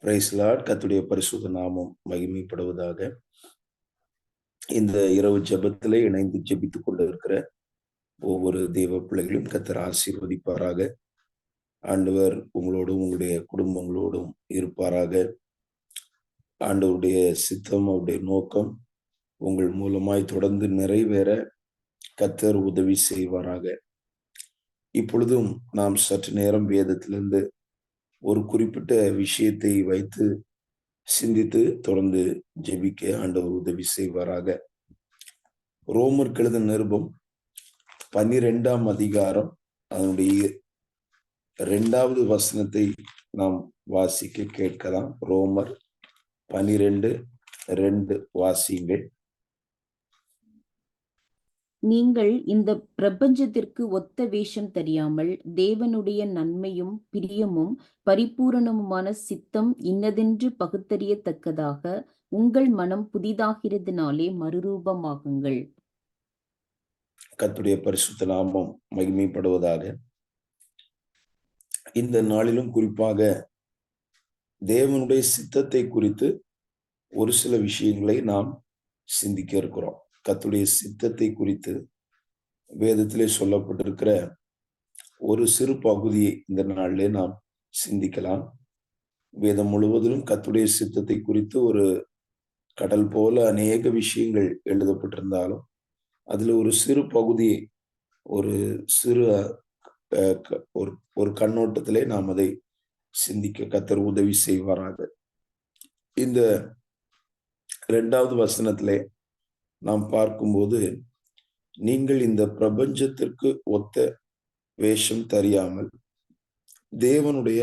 Price Lord. கர்த்தருடைய பரிசுத்த நாமம் மகிமைப்படுவதாக. இந்த இரவு ஜெபத்திலே இணைந்து ஜெபித்துக் கொண்டிருக்கிற ஒவ்வொரு தெய்வ பிள்ளைகளையும் கர்த்தர் ஆசீர்வதிப்பாராக. ஆண்டவர் உங்களோடும் உங்களுடைய குடும்பங்களோடும் இருப்பாராக. ஆண்டவருடைய சித்தம், அவருடைய நோக்கம் உங்கள் மூலமாய் தொடர்ந்து நிறைவேற கர்த்தர் உதவி செய்வாராக. இப்பொழுதும் நாம் சற்று நேரம் வேதத்திலிருந்து ஒரு குறிப்பிட்ட விஷயத்தை வைத்து சிந்தித்து தொடர்ந்து ஜெபிக்க ஆண்டவர் உதவி செய்வாராக. ரோமர் எழுதின நிருபம் 12ஆம் அதிகாரம் அதனுடைய 2வது வசனத்தை நாம் வாசிக்க கேட்கலாம். ரோமர் 12:2 வாசியுங்கள். நீங்கள் இந்த பிரபஞ்சத்திற்கு ஒத்த வேஷம் தெரியாமல் தேவனுடைய நன்மையும் பிரியமும் பரிபூரணமுமான சித்தம் இன்னதென்று பகுத்தறியத்தக்கதாக உங்கள் மனம் புதிதாகிறதுனாலே மறுரூபமாகுங்கள். கர்த்தருடைய பரிசுத்த நாமம் மகிமைப்படுவதாக. இந்த நாளிலும் குறிப்பாக தேவனுடைய சித்தத்தை குறித்து ஒரு சில விஷயங்களை நாம் சிந்திக்க இருக்கிறோம். கர்த்தருடைய சித்தத்தை குறித்து வேதத்திலே சொல்லப்பட்டிருக்கிற ஒரு சிறு பகுதியை இந்த நாளிலே நாம் சிந்திக்கலாம். வேதம் முழுவதிலும் கர்த்தருடைய சித்தத்தை குறித்து ஒரு கடல் போல அநேக விஷயங்கள் எழுதப்பட்டிருந்தாலும் அதுல ஒரு சிறு பகுதியை ஒரு சிறு ஒரு கண்ணோட்டத்திலே நாம் அதை சிந்திக்க கர்த்தர் உதவி செய்வாராக. இந்த 2வது வசனத்திலே நாம் பார்க்கும்போது, நீங்கள் இந்த பிரபஞ்சத்திற்கு ஒத்த வேஷம் தெரியாமல் தேவனுடைய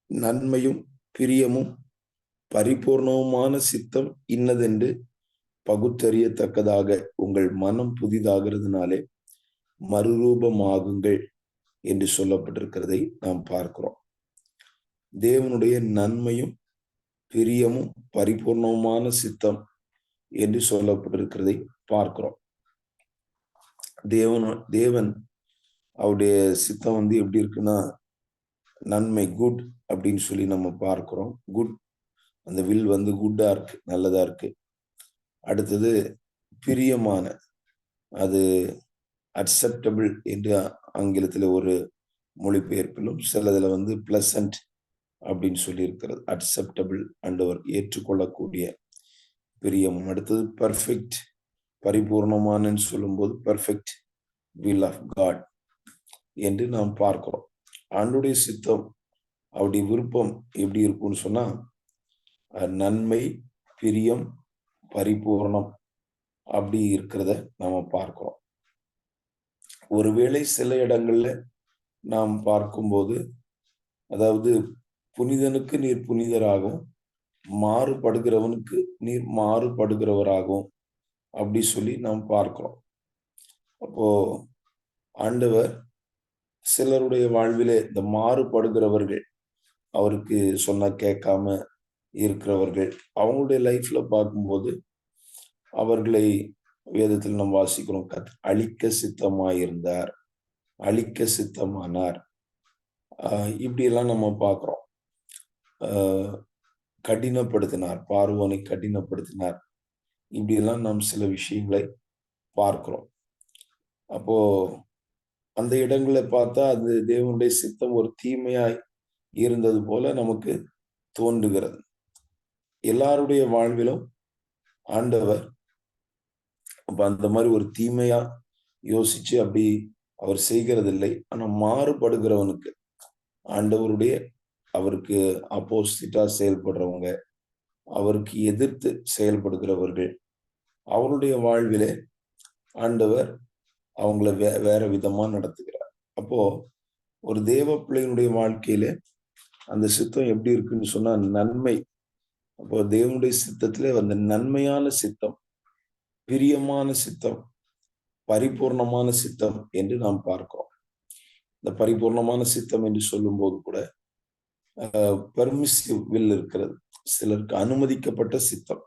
நன்மையும் பிரியமும் பரிபூர்ணவுமான சித்தம் இன்னதென்று பகுத்தறியத்தக்கதாக உங்கள் மனம் புதிதாகிறதுனாலே மறுரூபமாகுங்கள் என்று சொல்லப்பட்டிருக்கிறதை நாம் பார்க்கிறோம். தேவனுடைய நன்மையும் பிரியமும் பரிபூர்ணமான சித்தம் என்று சொல்லப்பட்டிருக்கிறதை பார்க்கிறோம். தேவன் அவருடைய சித்தம் எப்படி இருக்குன்னா, நன்மை, குட் அப்படின்னு சொல்லி நம்ம பார்க்கிறோம். குட், அந்த வில் குட்டா இருக்கு, நல்லதா இருக்கு. அடுத்தது பிரியமான, அது அக்செப்டபிள் என்று ஆங்கிலத்தில் ஒரு மொழிபெயர்ப்பிலும் சிலதுல பிளசன்ட் அப்படின்னு சொல்லி இருக்கிறது. அக்செப்டபிள், ஆண்டவர் ஏற்றுக்கொள்ளக்கூடிய பிரியமும். அடுத்தது பர்ஃபெக்ட், பரிபூர்ணமானன்னு சொல்லும்போது பர்ஃபெக்ட் வில் ஆஃப் காட் என்று நாம் பார்க்கிறோம். ஆண்டவருடைய சித்தம், அவருடைய விருப்பம் எப்படி இருக்கும்னு சொன்னா, நன்மை, பிரியம், பரிபூர்ணம் அப்படி இருக்கிறத நாம பார்க்கிறோம். ஒருவேளை சில இடங்கள்ல நாம் பார்க்கும்போது, அதாவது புனிதனுக்கு நீர் புனிதராகவும் மாறுபடுகிறவனுக்கு நீர் மாறுபடுகிறவராகவும் அப்படி சொல்லி நாம் பார்க்கிறோம். அப்போ ஆண்டவர் சிலருடைய வாழ்விலே இந்த மாறுபடுகிறவர்கள், அவருக்கு சொன்னா கேட்காம இருக்கிறவர்கள், அவங்களுடைய லைஃப்ல பார்க்கும்போது அவர்களை வேதத்தில் நாம் வாசிக்கிறோம், அழிக்க சித்தமாயிருந்தார், அழிக்க சித்தமானார். இப்படி எல்லாம் நம்ம பார்க்கிறோம். கடினப்படுத்தினார், பார்வோனை கடினப்படுத்தினார். இப்படி எல்லாம் நாம் சில விஷயங்களை பார்க்கிறோம். அப்போ அந்த இடங்களை பார்த்தா அது தேவனுடைய சித்தம் ஒரு தீமையாய் இருந்தது போல நமக்கு தோன்றுகிறது. எல்லாருடைய வாழ்விலும் ஆண்டவர் அப்ப அந்த மாதிரி ஒரு தீமையா யோசிச்சு அப்படி அவர் செய்கிறதில்லை. ஆனா மாறுபடுகிறவனுக்கு ஆண்டவருடைய, அவருக்கு ஆப்போசிட்டா செயல்படுறவங்க, அவருக்கு எதிர்த்து செயல்படுகிறவர்கள், அவருடைய வாழ்விலே ஆண்டவர் அவங்கள வேற விதமா நடத்துகிறார். அப்போ ஒரு தேவ பிள்ளையினுடைய வாழ்க்கையில அந்த சித்தம் எப்படி இருக்குன்னு சொன்னா நன்மை. அப்போ தேவனுடைய சித்தத்திலே அந்த நன்மையான சித்தம், பிரியமான சித்தம், பரிபூர்ணமான சித்தம் என்று நாம் பார்க்கிறோம். இந்த பரிபூர்ணமான சித்தம் என்று சொல்லும் போது கூட பெர்மிசிவ் வில் இருக்கிறது, சிலருக்கு அனுமதிக்கப்பட்ட சித்தம்.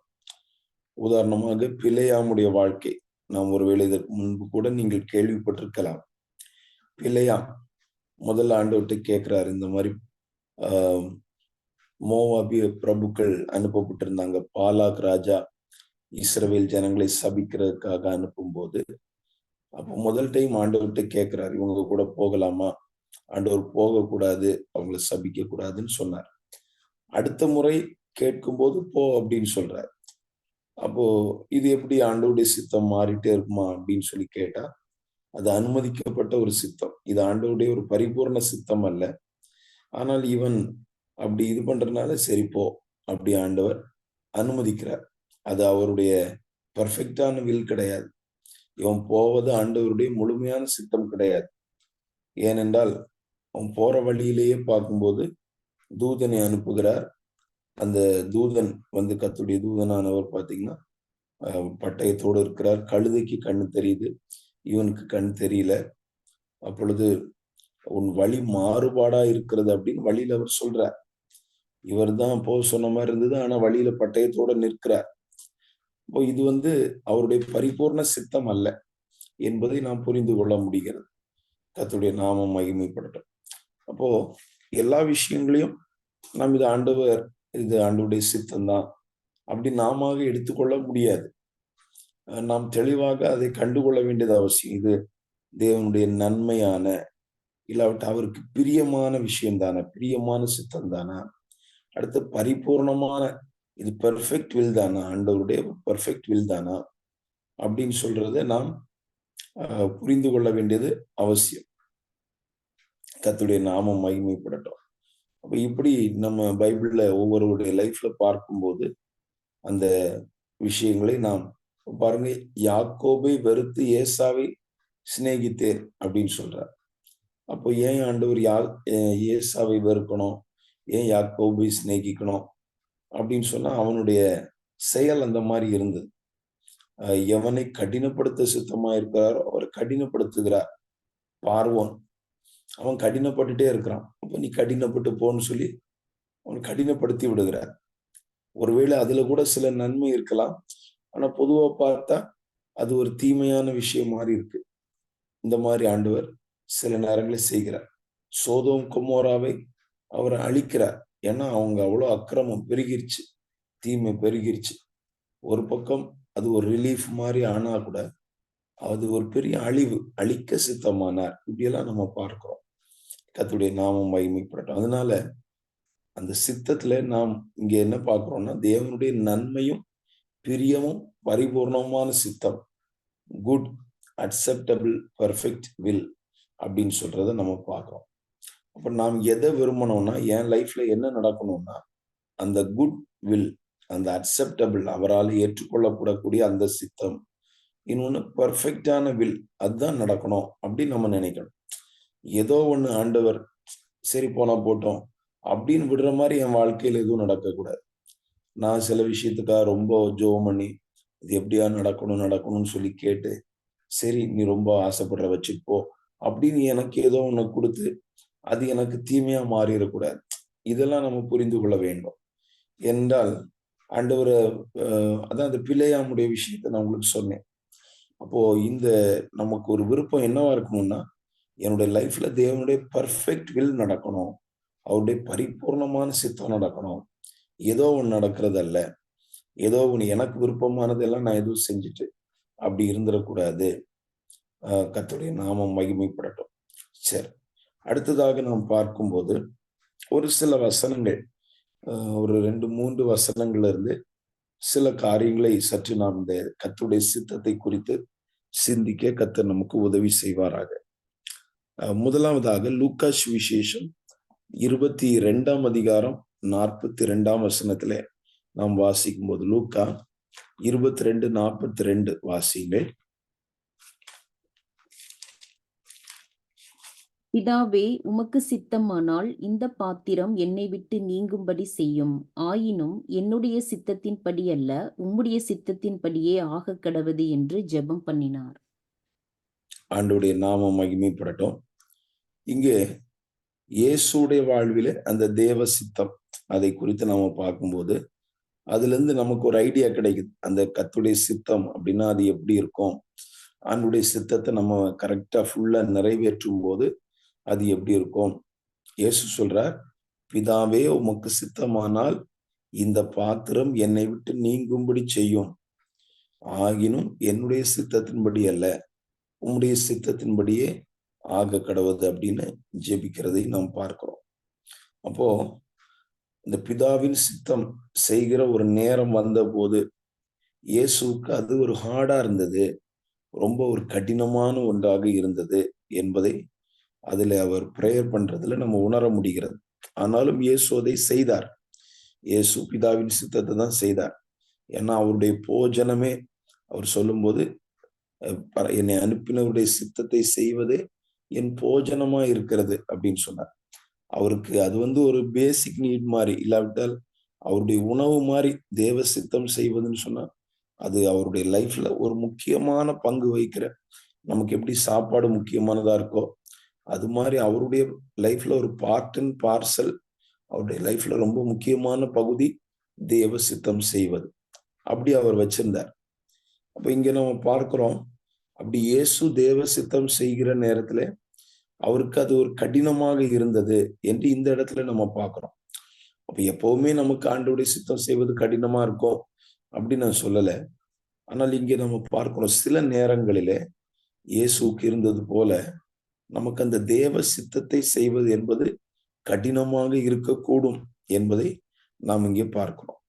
உதாரணமாக பிலேயாமுடைய வாழ்க்கை, நாம் ஒருவேளை இதற்கு முன்பு கூட நீங்கள் கேள்விப்பட்டிருக்கலாம். பிலேயாம் முதல் ஆண்டவர்கிட்ட கேட்கிறார், இந்த மாதிரி மோவாபிய பிரபுக்கள் அனுப்பப்பட்டிருந்தாங்க. பாலாக் ராஜா இஸ்ரவேல் ஜனங்களை சபிக்கிறதுக்காக அனுப்பும்போது, அப்போ முதல் டைம் ஆண்டவர்கிட்ட கேட்கிறார், இவங்க கூட போகலாமா? ஆண்டவர் போகக்கூடாது, அவங்களை சபிக்க கூடாதுன்னு சொன்னார். அடுத்த முறை கேட்கும்போது போ அப்படின்னு சொல்றார். அப்போ இது எப்படி ஆண்டவருடைய சித்தம் மாறிட்டே இருக்குமா அப்படின்னு சொல்லி கேட்டா, அது அனுமதிக்கப்பட்ட ஒரு சித்தம். இது ஆண்டவருடைய ஒரு பரிபூர்ண சித்தம் அல்ல. ஆனால் இவன் அப்படி இது பண்றதுனால சரி போ அப்படி ஆண்டவர் அனுமதிக்கிறார். அது அவருடைய பெர்ஃபெக்டான வில் கிடையாது. இவன் போவது ஆண்டவருடைய முழுமையான சித்தம் கிடையாது. ஏனென்றால் அவன் போற வழியிலேயே பார்க்கும்போது தூதனை அனுப்புகிறார். அந்த தூதன் வந்து கர்த்தருடைய தூதனானவர் பார்த்தீங்கன்னா பட்டயத்தோடு இருக்கிறார். கழுதைக்கு கண்ணு தெரியுது, இவனுக்கு கண் தெரியல. அப்பொழுது உன் வழி மாறுபாடா இருக்கிறது அப்படின்னு வழியில அவர் சொல்றார். இவர் தான் போக சொன்ன மாதிரி இருந்தது, ஆனா வழியில பட்டயத்தோட நிற்கிறார். இப்போ இது வந்து அவருடைய பரிபூர்ண சித்தம் அல்ல என்பதை நாம் புரிந்து கொள்ள முடிகிறது. கர்த்தருடைய நாமம் மகிமைப்படட்டும். அப்போ எல்லா விஷயங்களையும் நாம் இது ஆண்டவருடைய சித்தம் தான் அப்படி நாம எடுத்துக்கொள்ள முடியாது. நாம் தெளிவாக அதை கண்டுகொள்ள வேண்டியது அவசியம். இது தேவனுடைய நன்மையான, இல்லாவிட்டு அவருக்கு பிரியமான விஷயம் தானே, பிரியமான சித்தம் தானா, அடுத்து பரிபூர்ணமான இது பெர்ஃபெக்ட் வில் தானா, ஆண்டவருடைய பெர்ஃபெக்ட் வில் தானா அப்படின்னு சொல்றதை நாம் புரிந்து கொள்ள வேண்டியது அவசியம். கர்த்தருடைய நாமம் மகிமைப்படட்டும். அப்ப இப்படி நம்ம பைபிள்ல ஒவ்வொருவருடைய லைஃப்ல பார்க்கும்போது அந்த விஷயங்களை நாம் பாருங்க, யாக்கோபை வெறுத்து ஏசாவை சிநேகித்தேன் அப்படின்னு சொல்றார். அப்போ ஏன் ஆண்டவர் ஏசாவை வெறுக்கணும், ஏன் யாக்கோபை சிநேகிக்கணும் அப்படின்னு சொன்னா அவனுடைய செயல் அந்த மாதிரி இருந்தது. எவனை கடினப்படுத்த சுத்தமா இருக்கிறாரோ அவர் கடினப்படுத்துகிறார். பார்வோன் அவன் கடினப்பட்டுட்டே இருக்கிறான். அப்ப நீ கடினப்பட்டு போன்னு சொல்லி அவன் கடினப்படுத்தி விடுகிறார். ஒருவேளை அதுல கூட சில நன்மை இருக்கலாம், ஆனா பொதுவா பார்த்தா அது ஒரு தீமையான விஷயம் மாதிரி இருக்கு. இந்த மாதிரி ஆண்டவர் சில நேரங்களில் செய்கிறார். சோதோம் கொமோராவை அவர் அழிக்கிறார். ஏன்னா அவங்க அவ்வளவு அக்கிரமம் பெருகிருச்சு, தீமை பெருகிருச்சு. ஒரு பக்கம் அது ஒரு ரிலீஃப் மாதிரி ஆனா கூட அது ஒரு பெரிய அழிவு, அழிக்க சித்தமானார். இப்படியெல்லாம் நம்ம பார்க்கிறோம். கர்த்தருடைய நாமம் மகிமைப்படட்டும். அதனால அந்த சித்தத்துல நாம் இங்க என்ன பார்க்கிறோம்னா, தேவனுடைய நன்மையும் பிரியமும் பரிபூர்ணமான சித்தம், குட் அக்செப்டபிள் பெர்ஃபெக்ட் வில் அப்படின்னு சொல்றத நம்ம பார்க்கிறோம். அப்ப நாம் எதை விரும்பணும்னா, என் லைஃப்ல என்ன நடக்கணும்னா, அந்த குட் வில், அந்த அக்செப்டபிள் அவரால் ஏற்றுக்கொள்ளப்படக்கூடிய அந்த சித்தம், இன்னொன்னு பெர்ஃபெக்டான வில், அதுதான் நடக்கணும் அப்படின்னு நம்ம நினைக்கணும். ஏதோ ஒண்ணு ஆண்டவர் சரி போனா போட்டோம் அப்படின்னு விடுற மாதிரி என் வாழ்க்கையில எதுவும் நடக்கக்கூடாது. நான் சில விஷயத்துக்காக ரொம்ப ஜெபம் பண்ணி இது எப்படியா நடக்கணும்னு சொல்லி கேட்டு, சரி நீ ரொம்ப ஆசைப்படுற வச்சுட்டு போ அப்படின்னு எனக்கு ஏதோ ஒண்ணு கொடுத்து அது எனக்கு தீமையா மாறிடக்கூடாது. இதெல்லாம் நம்ம புரிந்து கொள்ள வேண்டும். என்றால் ஆண்டவர் அதான் அந்த பிலேயாமுடைய விஷயத்தை நான் உங்களுக்கு சொன்னேன். அப்போ இந்த நமக்கு ஒரு விருப்பம் என்னவா இருக்கணும்னா, என்னுடைய லைஃப்ல தேவனுடைய பெர்ஃபெக்ட் வில் நடக்கணும், அவருடைய பரிபூர்ணமான சித்தம் நடக்கணும். ஏதோ ஒண்ணு நடக்கிறது அல்ல, ஏதோ ஒண்ணு எனக்கு விருப்பமானதெல்லாம் நான் எதுவும் செஞ்சுட்டு அப்படி இருந்துடக்கூடாது. கர்த்தருடைய நாமம் மகிமைப்படட்டும். சரி, அடுத்ததாக நாம் பார்க்கும்போது ஒரு சில வசனங்கள், ஒரு 2-3 வசனங்கள்ல இருந்து சில காரியங்களை சற்று நாம் இந்த கர்த்தருடைய சித்தத்தை குறித்து சிந்திக்க கர்த்தர் நமக்கு உதவி செய்வாராக. முதலாவதாக லூக்கா சுவிசேஷம் 22ஆம் அதிகாரம் 42ஆம் வசனத்திலே நாம் வாசிக்கும் போது, லூக்கா 22:42 வாசிங்கள். பிதாவே, உமக்கு சித்தமானால் இந்த பாத்திரம் என்னை விட்டு நீங்கும்படி செய்யும். ஆயினும் என்னுடைய சித்தத்தின்படி அல்ல, உம்முடைய சித்தத்தின்படியே ஆகக் கடவது என்று ஜெபம் பண்ணினார். ஆண்டவருடைய நாமம் மகிமைப்படட்டும். இங்கே இயேசுடைய வாழ்விலே அந்த தேவ சித்தம் அதை குறித்து நாம பார்க்கும்போது அதுல இருந்து நமக்கு ஒரு ஐடியா கிடைக்குது. அந்த கர்த்தருடைய சித்தம் அப்படின்னா அது எப்படி இருக்கும், ஆண்டுடைய சித்தத்தை நம்ம கரெக்டா ஃபுல்லா நிறைவேற்றும் போது அது எப்படி இருக்கும். இயேசு சொல்றார், பிதாவே உமக்கு சித்தமானால் இந்த பாத்திரம் என்னை விட்டு நீங்கும்படி செய்யும். ஆகினும் என்னுடைய சித்தத்தின்படி அல்ல, உம்முடைய சித்தத்தின்படியே ஆக கடவுது அப்படின்னு ஜெபிக்கிறதை நாம் பார்க்கிறோம். அப்போ இந்த பிதாவின் சித்தம் செய்கிற ஒரு நேரம் வந்த போது இயேசுவுக்கு அது ஒரு ஹார்டா இருந்தது, ரொம்ப ஒரு கடினமான ஒன்றாக இருந்தது என்பதை அதுல அவர் பிரேயர் பண்றதுல நம்ம உணர முடிகிறது. ஆனாலும் இயேசு அதை செய்தார். இயேசு பிதாவின் சித்தத்தை தான் செய்தார். ஏன்னா அவருடைய போஜனமே அவர் சொல்லும்போது என்னை அனுப்பினவருடைய சித்தத்தை செய்வதே என் போஜனமா இருக்கிறது அப்படின்னு சொன்னார். அவருக்கு அது ஒரு பேசிக் நீட் மாதிரி, இல்லாவிட்டால் அவருடைய உணவு மாதிரி தேவ சித்தம் செய்வதுன்னு சொன்னா அது அவருடைய லைஃப்ல ஒரு முக்கியமான பங்கு வகிக்கிற, நமக்கு எப்படி சாப்பாடு முக்கியமானதா இருக்கோ அது மாதிரி அவருடைய லைஃப்ல ஒரு பார்ட் அண்ட் பார்சல், அவருடைய லைஃப்ல ரொம்ப முக்கியமான பகுதி தேவ சித்தம் செய்வது. அப்படி அவர் வச்சிருந்தார். அப்ப இங்க நம்ம பார்க்கிறோம், அப்படி இயேசு தேவ சித்தம் செய்கிற நேரத்துல அவருக்கு அது ஒரு கடினமாக இருந்தது என்று இந்த இடத்துல நம்ம பார்க்கிறோம். அப்ப எப்பவுமே நமக்கு ஆண்டவருடைய சித்தம் செய்வது கடினமா இருக்கும் அப்படின்னு நான் சொல்லல. ஆனால் இங்கே நம்ம பார்க்கிறோம், சில நேரங்களிலே இயேசுக்கு இருந்தது போல நமக்கு அந்த தேவ சித்தத்தை செய்வது என்பது கடினமாக இருக்கக்கூடும் என்பதை நாம் இங்கே பார்க்கிறோம்.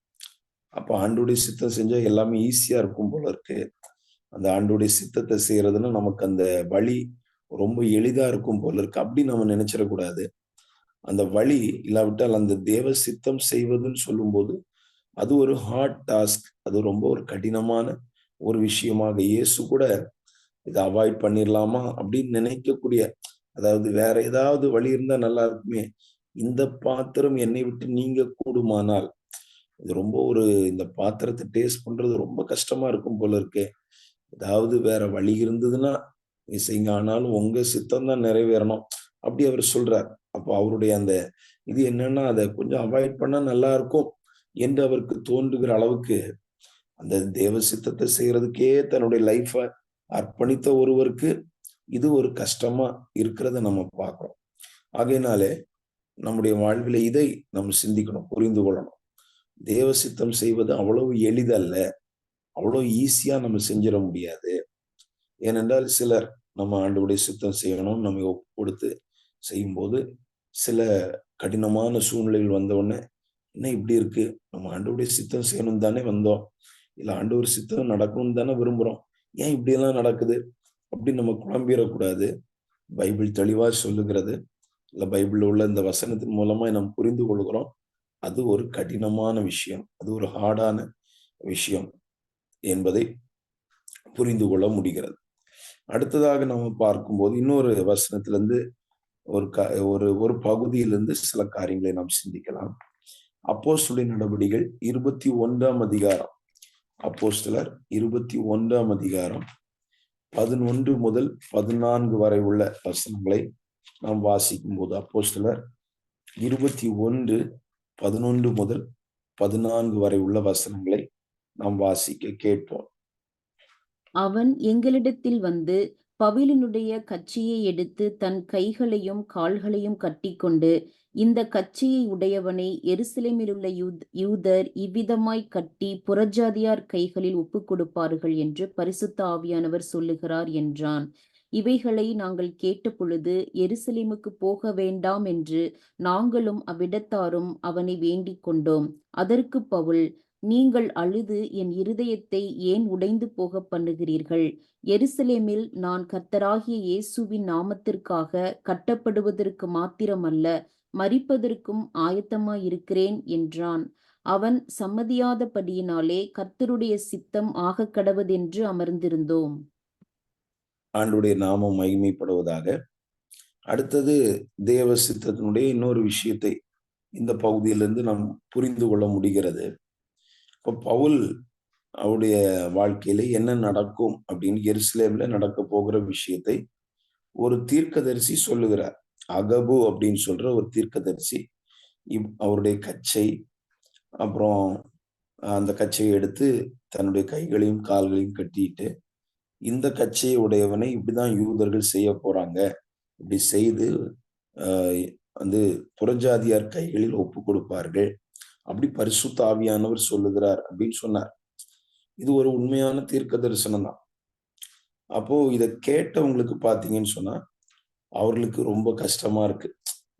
அப்ப ஆண்டவருடைய சித்தம் செஞ்சா எல்லாமே ஈஸியா இருக்கும் போல இருக்கு. அந்த ஆண்டவருடைய சித்தத்தை செய்யறதுன்னா நமக்கு அந்த வழி ரொம்ப எளிதா இருக்கும் போல இருக்கு, அப்படி நம்ம நினைச்சிடக்கூடாது. அந்த வழி இல்லாவிட்டால் அந்த தேவ சித்தம் செய்வதுன்னு சொல்லும்போது அது ஒரு ஹார்ட் டாஸ்க், அது ரொம்ப ஒரு கடினமான ஒரு விஷயமாக இயேசு கூட இதை அவாய்ட் பண்ணிடலாமா அப்படின்னு நினைக்கக்கூடிய, அதாவது வேற ஏதாவது வழி இருந்தா நல்லா இருக்குமே, இந்த பாத்திரம் என்னை விட்டு நீங்க கூடுமானால், இது ரொம்ப ஒரு, இந்த பாத்திரத்தை டேஸ்ட் பண்றது ரொம்ப கஷ்டமா இருக்கும் போல இருக்கே, ஏதாவது வேற வழி இருந்ததுன்னா செய்யுங்க, ஆனாலும் உங்க சித்தம் தான் நிறைவேறணும் அப்படி அவர் சொல்றார். அப்போ அவருடைய அந்த இது என்னன்னா அதை கொஞ்சம் அவாய்ட் பண்ணா நல்லா இருக்கும் என்று அவருக்கு தோன்றுகிற அளவுக்கு அந்த தேவ சித்தத்தை செய்யறதுக்கே தன்னுடைய லைஃப அர்ப்பணித்த ஒருவருக்கு இது ஒரு கஷ்டமா இருக்கிறத நம்ம பார்க்கிறோம். ஆகையினாலே நம்முடைய வாழ்வில இதை நம்ம சிந்திக்கணும், புரிந்து கொள்ளணும். தேவ சித்தம் செய்வது அவ்வளவு எளிதல்ல, அவ்வளவு ஈஸியா நம்ம செஞ்சிட முடியாது. ஏனென்றால் சிலர் நம்ம ஆண்டவருடைய சித்தம் செய்யணும் நம்ம ஒப்பு கொடுத்து செய்யும்போது சில கடினமான சூழ்நிலைகள் வந்த உடனே, என்ன இப்படி இருக்கு, நம்ம ஆண்டவருடைய சித்தம் செய்யணும் தானே வந்தோம், இல்ல ஆண்டவர் சித்தம் நடக்கணும்னு தானே விரும்புறோம், ஏன் இப்படி எல்லாம் நடக்குது அப்படின்னு நம்ம குழம்பிடக்கூடாது. பைபிள் தெளிவா சொல்லுகிறது, இல்ல பைபிள்ல உள்ள இந்த வசனத்தின் மூலமா நம்ம புரிந்து கொள்கிறோம், அது ஒரு கடினமான விஷயம், அது ஒரு ஹார்டான விஷயம் என்பதை புரிந்து கொள்ள முடிகிறது. அடுத்ததாக நம்ம பார்க்கும்போது இன்னொரு வசனத்திலிருந்து ஒரு பகுதியிலிருந்து சில காரியங்களை நாம் சிந்திக்கலாம். அப்போஸ்தலர் நடபடிகள் 21ஆம் அதிகாரம், அப்போஸ்தலர் 21ஆம் அதிகாரம் 11 முதல் 14 வரை உள்ள வசனங்களை நாம் வாசிக்கும் போது, அப்போஸ்தலர் 21 11 முதல் 14 வரை உள்ள வசனங்களை நாம் வாசிக்க கேட்போம். அவன் எங்களிடத்தில் வந்து பவுலினுடைய கச்சையை எடுத்து தன் கைகளையும் கால்களையும் கட்டிக்கொண்டு, இந்த கச்சையை உடையவனை எருசலேமிலுள்ள யூதர் இவ்விதமாய் கட்டி புறஜாதியார் கைகளில் ஒப்புக் கொடுப்பார்கள் என்று பரிசுத்த ஆவியானவர் சொல்லுகிறார் என்றான். இவைகளை நாங்கள் கேட்டபொழுது எருசலேமுக்கு போக வேண்டாம் என்று நாங்களும் அவ்விடத்தாரும் அவனை வேண்டிக் கொண்டோம். அதற்கு பவுல், நீங்கள் அழுது என் இருதயத்தை ஏன் உடைந்து போக பண்ணுகிறீர்கள்? எருசலேமில் நான் கர்த்தராகிய இயேசுவின் நாமத்திற்காக கட்டப்படுவதற்கு மாத்திரமல்ல, மரிப்பதற்கும் ஆயத்தமாயிருக்கிறேன் என்றான். அவன் சம்மதியாதபடியினாலே கர்த்தருடைய சித்தம் ஆக கடவதென்று அமர்ந்திருந்தோம். ஆண்டவருடைய நாமம் மகிமைப்படுவதாக. அடுத்தது தேவ சித்தத்தினுடைய இன்னொரு விஷயத்தை இந்த பகுதியிலிருந்து நாம் புரிந்து கொள்ள முடிகிறது. இப்ப பவுல் அவருடைய வாழ்க்கையில என்ன நடக்கும் அப்படின்னு, எருசலேம்ல நடக்க போகிற விஷயத்தை ஒரு தீர்க்கதரிசி சொல்லுகிறார். அகபு அப்படின்னு சொல்ற ஒரு தீர்க்கதரிசி அவருடைய கச்சை, அப்புறம் அந்த கச்சையை எடுத்து தன்னுடைய கைகளையும் கால்களையும் கட்டிட்டு, இந்த கச்சையை உடையவனை இப்படிதான் யூதர்கள் செய்ய போறாங்க, இப்படி செய்து வந்து புறஜாதியார் கைகளில் ஒப்பு கொடுப்பார்கள். அப்படி பரிசுத்த ஆவியானவர் சொல்லுகிறார் அப்படின்னு சொன்னார். இது ஒரு உண்மையான தீர்க்க தரிசனம் தான். அப்போ இத கேட்டவங்களுக்கு பாத்தீங்கன்னு சொன்னா அவர்களுக்கு ரொம்ப கஷ்டமா இருக்கு.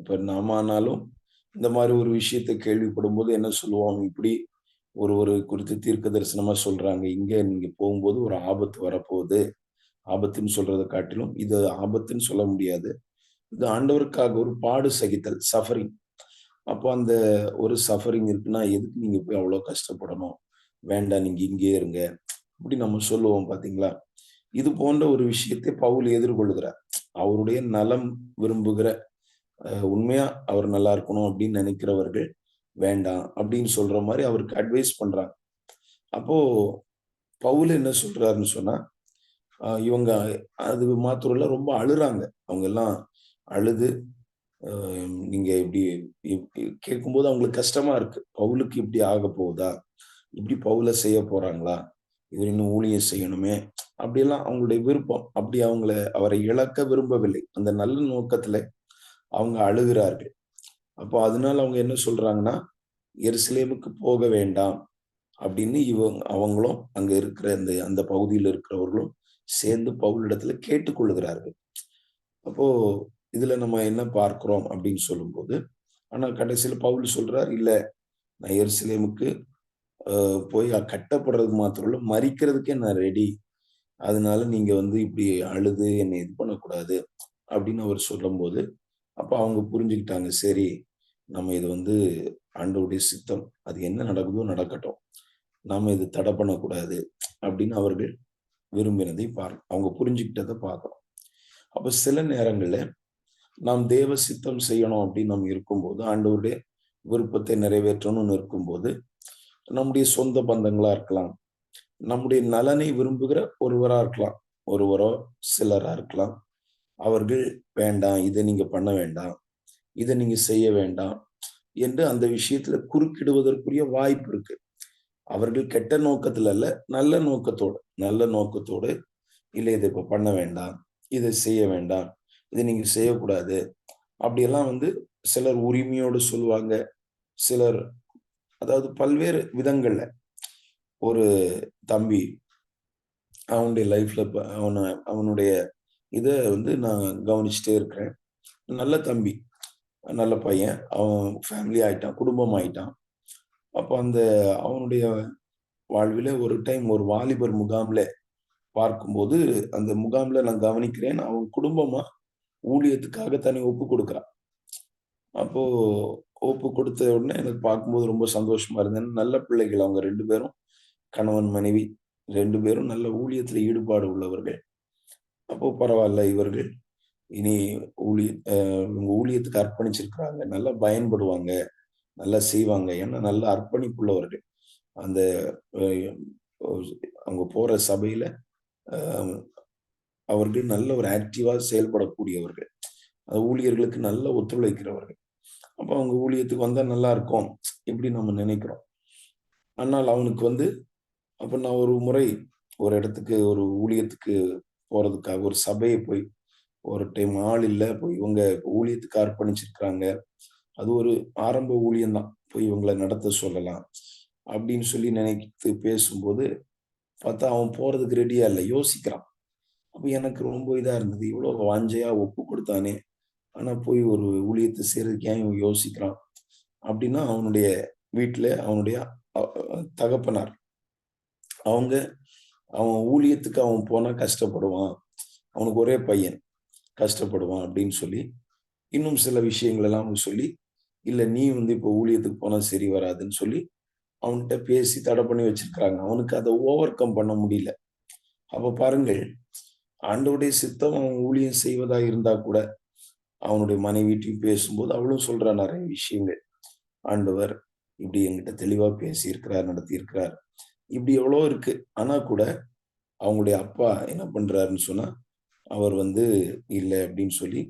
இப்ப நாம ஆனாலும் இந்த மாதிரி ஒரு விஷயத்தை கேள்விப்படும் போது என்ன சொல்லுவோம், இப்படி ஒருவரை குறித்து தீர்க்க தரிசனமா சொல்றாங்க, இங்க நீங்க போகும்போது ஒரு ஆபத்து வரப்போகுது. ஆபத்துன்னு சொல்றதை காட்டிலும் இது ஆபத்துன்னு சொல்ல முடியாது. இது ஆண்டவருக்காக ஒரு பாடு சகித்தல், சஃபரிங். அப்போ அந்த ஒரு சஃபரிங் இருக்குன்னா எதுக்கு நீங்க போய் அவ்வளவு கஷ்டப்படணும், வேண்டாம் நீங்க இங்கேயே இருங்க, இப்படி நம்ம சொல்லுவோம் பாத்தீங்களா. இது போன்ற ஒரு விஷயத்தை பவுல் எதிர்கொள்கிறார். அவருடைய நலம் விரும்புகிற, உண்மையா அவர் நல்லா இருக்கணும் அப்படின்னு நினைக்கிறவர்கள் வேண்டாம் அப்படின்னு சொல்ற மாதிரி அவருக்கு அட்வைஸ் பண்றாங்க. அப்போ பவுல் என்ன சொல்றாருன்னு சொன்னா, இவங்க அது மாத்திரம் இல்ல, ரொம்ப அழுறாங்க. அவங்க எல்லாம் அழுது, நீங்க இப்படி கேட்கும்போது அவங்களுக்கு கஷ்டமா இருக்கு. பவுலுக்கு இப்படி ஆக போகுதா, இப்படி பவுல செய்ய போறாங்களா, இவர் இன்னும் ஊழியம் செய்யணுமே, அப்படியெல்லாம் அவங்களுடைய விருப்பம். அப்படி அவரை இழக்க விரும்பவில்லை. அந்த நல்ல நோக்கத்துல அவங்க அழுகிறார்கள். அப்போ அதனால அவங்க என்ன சொல்றாங்கன்னா, எருசலேமுக்கு போக வேண்டாம் அப்படின்னு அவங்களும் அங்க இருக்கிற அந்த பகுதியில் இருக்கிறவர்களும் சேர்ந்து பவுலிடத்துல கேட்டுக்கொள்ளுகிறார்கள். அப்போ இதுல நம்ம என்ன பார்க்கிறோம் அப்படின்னு சொல்லும்போது, ஆனா கடைசியில பவுல் சொல்றார், இல்ல நான் எருசலேமுக்கு போய் கட்டப்படுறது மாத்திரம் இல்ல, மரிக்கிறதுக்கே நான் ரெடி. அதனால நீங்க இப்படி அழுது என்னை இது பண்ணக்கூடாது அப்படின்னு அவர் சொல்லும்போது, அப்ப அவங்க புரிஞ்சுக்கிட்டாங்க. சரி, நம்ம இது ஆண்டவருடைய சித்தம். அது என்ன நடக்குதோ நடக்கட்டும். நாம இது தடை பண்ணக்கூடாது அப்படின்னு அவர்கள் விரும்பினதை அவங்க புரிஞ்சுக்கிட்டதை பார்க்கிறோம். அப்ப சில நேரங்கள்ல நாம் தேவ சித்தம் செய்யணும் அப்படின்னு நம்ம இருக்கும்போது, ஆண்டவருடைய விருப்பத்தை நிறைவேற்றணும்னு இருக்கும்போது, நம்முடைய சொந்த பந்தங்களா இருக்கலாம், நம்முடைய நலனை விரும்புகிற ஒருவரா இருக்கலாம், ஒருவரோ சிலரா இருக்கலாம். அவர்கள் வேண்டாம், இதை நீங்க பண்ண வேண்டாம், இதை நீங்க செய்ய வேண்டாம் என்று அந்த விஷயத்துல குறுக்கிடுவதற்குரிய வாய்ப்பு இருக்கு. அவர்கள் கெட்ட நோக்கத்துல அல்ல, நல்ல நோக்கத்தோடு இல்ல, இதை இப்ப பண்ண வேண்டாம், இதை செய்ய வேண்டாம், இதை நீங்க செய்யக்கூடாது அப்படியெல்லாம் சிலர் உரிமையோடு சொல்லுவாங்க. சிலர், அதாவது பல்வேறு விதங்கள்ல. ஒரு தம்பி அவனுடைய லைஃப்ல அவனுடைய இத நான் கவனிச்சுட்டே இருக்கிறேன். நல்ல தம்பி, நல்ல பையன். அவன் ஃபேமிலி ஆயிட்டான், குடும்பம் ஆயிட்டான். அப்ப அவனுடைய வாழ்வில ஒரு டைம் ஒரு வாலிபர் முகாம்ல பார்க்கும்போது, அந்த முகாம்ல நான் கவனிக்கிறேன், அவன் குடும்பமா ஊழியத்துக்காக தன்னை ஒப்பு கொடுக்கிறான். அப்போ ஒப்பு கொடுத்த உடனே எனக்கு பார்க்கும்போது ரொம்ப சந்தோஷமா இருந்தது. நல்ல பிள்ளைகள் அவங்க 2 பேரும், கணவன் மனைவி 2 பேரும் நல்ல ஊழியத்துல ஈடுபாடு உள்ளவர்கள். அப்போ பரவாயில்ல, இவர்கள் இனி இவங்க ஊழியத்துக்கு அர்ப்பணிச்சிருக்கிறாங்க, நல்லா பயன்படுவாங்க, நல்லா செய்வாங்க. ஏன்னா நல்ல அர்ப்பணிப்புள்ளவர்கள். அந்த அவங்க போற சபையில அவர்கள் நல்ல ஒரு ஆக்டிவா செயல்படக்கூடியவர்கள், ஊழியர்களுக்கு நல்ல ஒத்துழைக்கிறவர்கள். அப்ப அவங்க ஊழியத்துக்கு வந்தா நல்லா இருக்கும் இப்படி நம்ம நினைக்கிறோம். ஆனால் அவனுக்கு அப்ப நான் ஒரு முறை ஒரு இடத்துக்கு, ஒரு ஊழியத்துக்கு போறதுக்காக ஒரு சபையை போய் ஒரு டைம் ஆள் இல்ல, போய் இவங்க ஊழியத்துக்கு அர்ப்பணிச்சிருக்கிறாங்க, அது ஒரு ஆரம்ப ஊழியம் தான், போய் இவங்களை நடத்த சொல்லலாம் அப்படின்னு சொல்லி நினைத்து பேசும்போது பார்த்தா அவன் போறதுக்கு ரெடியா இல்லை, யோசிக்கிறான். அப்ப எனக்கு ரொம்ப இதா இருந்தது, இவ்வளவு வாஞ்சையா ஒப்பு கொடுத்தானே, ஆனா போய் ஒரு ஊழியத்தை செய்யறதுக்கு ஏன் இவன் யோசிக்கிறான் அப்படின்னா, அவனுடைய வீட்டுல அவனுடைய தகப்பனார் அவங்க, அவன் ஊழியத்துக்கு அவன் போனா கஷ்டப்படுவான், அவனுக்கு ஒரே பையன் கஷ்டப்படுவான் அப்படின்னு சொல்லி இன்னும் சில விஷயங்கள் எல்லாம் சொல்லி, இல்ல நீ இப்ப ஊழியத்துக்கு போனா சரி வராதுன்னு சொல்லி அவன்கிட்ட பேசி தடை பண்ணி வச்சிருக்காங்க. அவனுக்கு அதை ஓவர் கம் பண்ண முடியல. அப்ப பாருங்கள், ஆண்டவருடைய சித்தம் அவன் ஊழியம் செய்வதா இருந்தா கூட, அவனுடைய மனைவிட்டையும் பேசும்போது அவளும் சொல்றா நிறைய விஷயங்கள். ஆண்டவர் இப்படி என்கிட்ட தெளிவா பேசியிருக்கிறார், நடத்தியிருக்கிறார், இப்படி எவ்வளோ இருக்கு. ஆனா கூட அவங்களுடைய அப்பா என்ன பண்றாருன்னு சொன்னா, அவர் இல்ல அப்படின்னு சொல்லி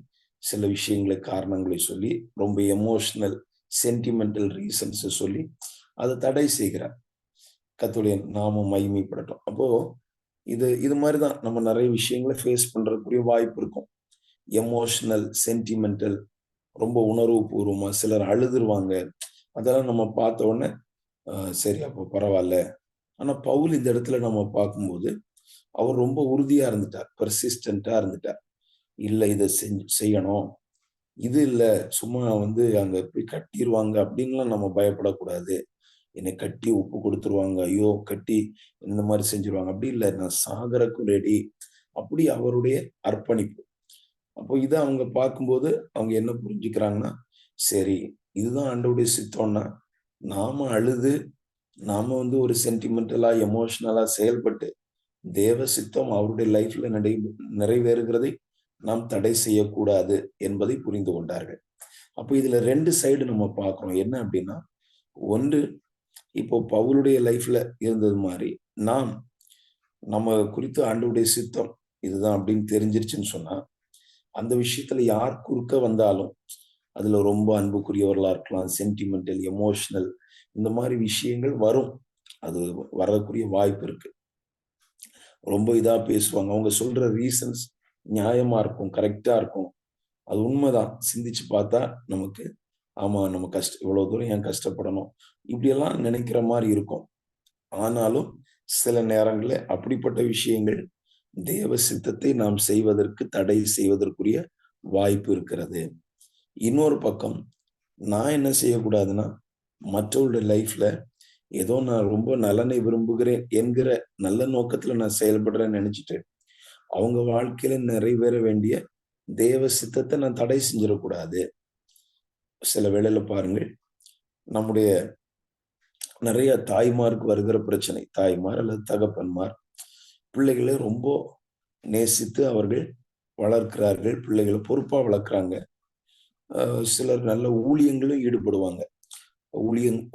சில விஷயங்களை, காரணங்களை சொல்லி, ரொம்ப எமோஷனல் சென்டிமெண்டல் ரீசன்ஸ் சொல்லி அதை தடை செய்கிறார். கர்த்தருடைய நாமம் மகிமைப்படட்டும். அப்போ இது மாதிரிதான் நம்ம நிறைய விஷயங்களை ஃபேஸ் பண்றதுக்குரிய வாய்ப்பு இருக்கும். எமோஷனல் சென்டிமெண்டல் ரொம்ப உணர்வு பூர்வமா, சிலர் அழுதுருவாங்க. அதெல்லாம் நம்ம பார்த்த உடனே சரி அப்போ பரவாயில்ல. ஆனா பவுல் இந்த இடத்துல நம்ம பார்க்கும்போது அவர் ரொம்ப உறுதியா இருந்துட்டார், பெர்சிஸ்டன்டா இருந்துட்டார். இல்ல இதை செய்யணும், இது இல்ல சும்மா அங்க போய் கட்டிடுவாங்க அப்படின்லாம் நம்ம பயப்படக்கூடாது. என்னை கட்டி உப்பு கொடுத்துருவாங்க, ஐயோ கட்டி இந்த மாதிரி செஞ்சிருவாங்க, அப்படி இல்லை, நான் சாகரக்கும் ரெடி. அப்படி அவருடைய அர்ப்பணிப்பு. அப்போ இதை அவங்க பார்க்கும்போது அவங்க என்ன புரிஞ்சுக்கிறாங்கன்னா, சரி இதுதான் ஆண்டவருடைய சித்தம்னா, நாம அழுது நாம ஒரு சென்டிமெண்டலா எமோஷனலா செயல்பட்டு தேவ சித்தம் அவருடைய லைஃப்ல நிறைவேறுகிறதை நாம் தடை செய்யக்கூடாது என்பதை புரிந்து கொண்டார்கள். அப்போ இதுல 2 சைடு நம்ம பார்க்கிறோம். என்ன அப்படின்னா, ஒன்று இப்போ பவுலுடைய லைஃப்ல இருந்தது மாதிரி நம்ம குறித்து ஆண்டவருடைய சித்தம் இதுதான் அப்படின்னு தெரிஞ்சிருச்சுன்னு சொன்னா, அந்த விஷயத்துல யார் குறுக்க வந்தாலும் அதுல ரொம்ப அன்புக்குரியவர்களா இருக்கலாம், சென்டிமெண்டல், எமோஷனல், இந்த மாதிரி விஷயங்கள் வரும். அது வரக்கூடிய வாய்ப்பு இருக்கு. ரொம்ப இதா பேசுவாங்க. அவங்க சொல்ற ரீசன்ஸ் நியாயமா இருக்கும், கரெக்டா இருக்கும். அது உண்மைதான். சிந்திச்சு பார்த்தா நமக்கு, ஆமா நம்ம இவ்வளவு தூரம் ஏன் கஷ்டப்படணும், இப்படியெல்லாம் நினைக்கிற மாதிரி இருக்கும். ஆனாலும் சில நேரங்கள்ல அப்படிப்பட்ட விஷயங்கள் தேவ சித்தத்தை நாம் செய்வதற்கு தடை செய்வதற்குரிய வாய்ப்பு இருக்கிறது. இன்னொரு பக்கம் நான் என்ன செய்யக்கூடாதுன்னா, மற்றவருடைய லைஃப்ல ஏதோ நான் ரொம்ப நலனை விரும்புகிறேன் என்கிற நல்ல நோக்கத்துல நான் செயல்படுறேன்னு நினைச்சிட்டு அவங்க வாழ்க்கையில நிறைவேற வேண்டிய தேவ சித்தத்தை நான் தடை செஞ்சிடக்கூடாது. சில வேளையில பாருங்கள், நம்முடைய நிறைய தாய்மாருக்கு வருகிற பிரச்சனை, தாய்மார் அல்லது தகப்பன்மார் பிள்ளைகளை ரொம்ப நேசித்து அவர்கள் வளர்க்கிறார்கள், பிள்ளைகளை பொறுப்பா வளர்க்குறாங்க. சிலர் நல்ல ஊழியங்களும் ஈடுபடுவாங்க.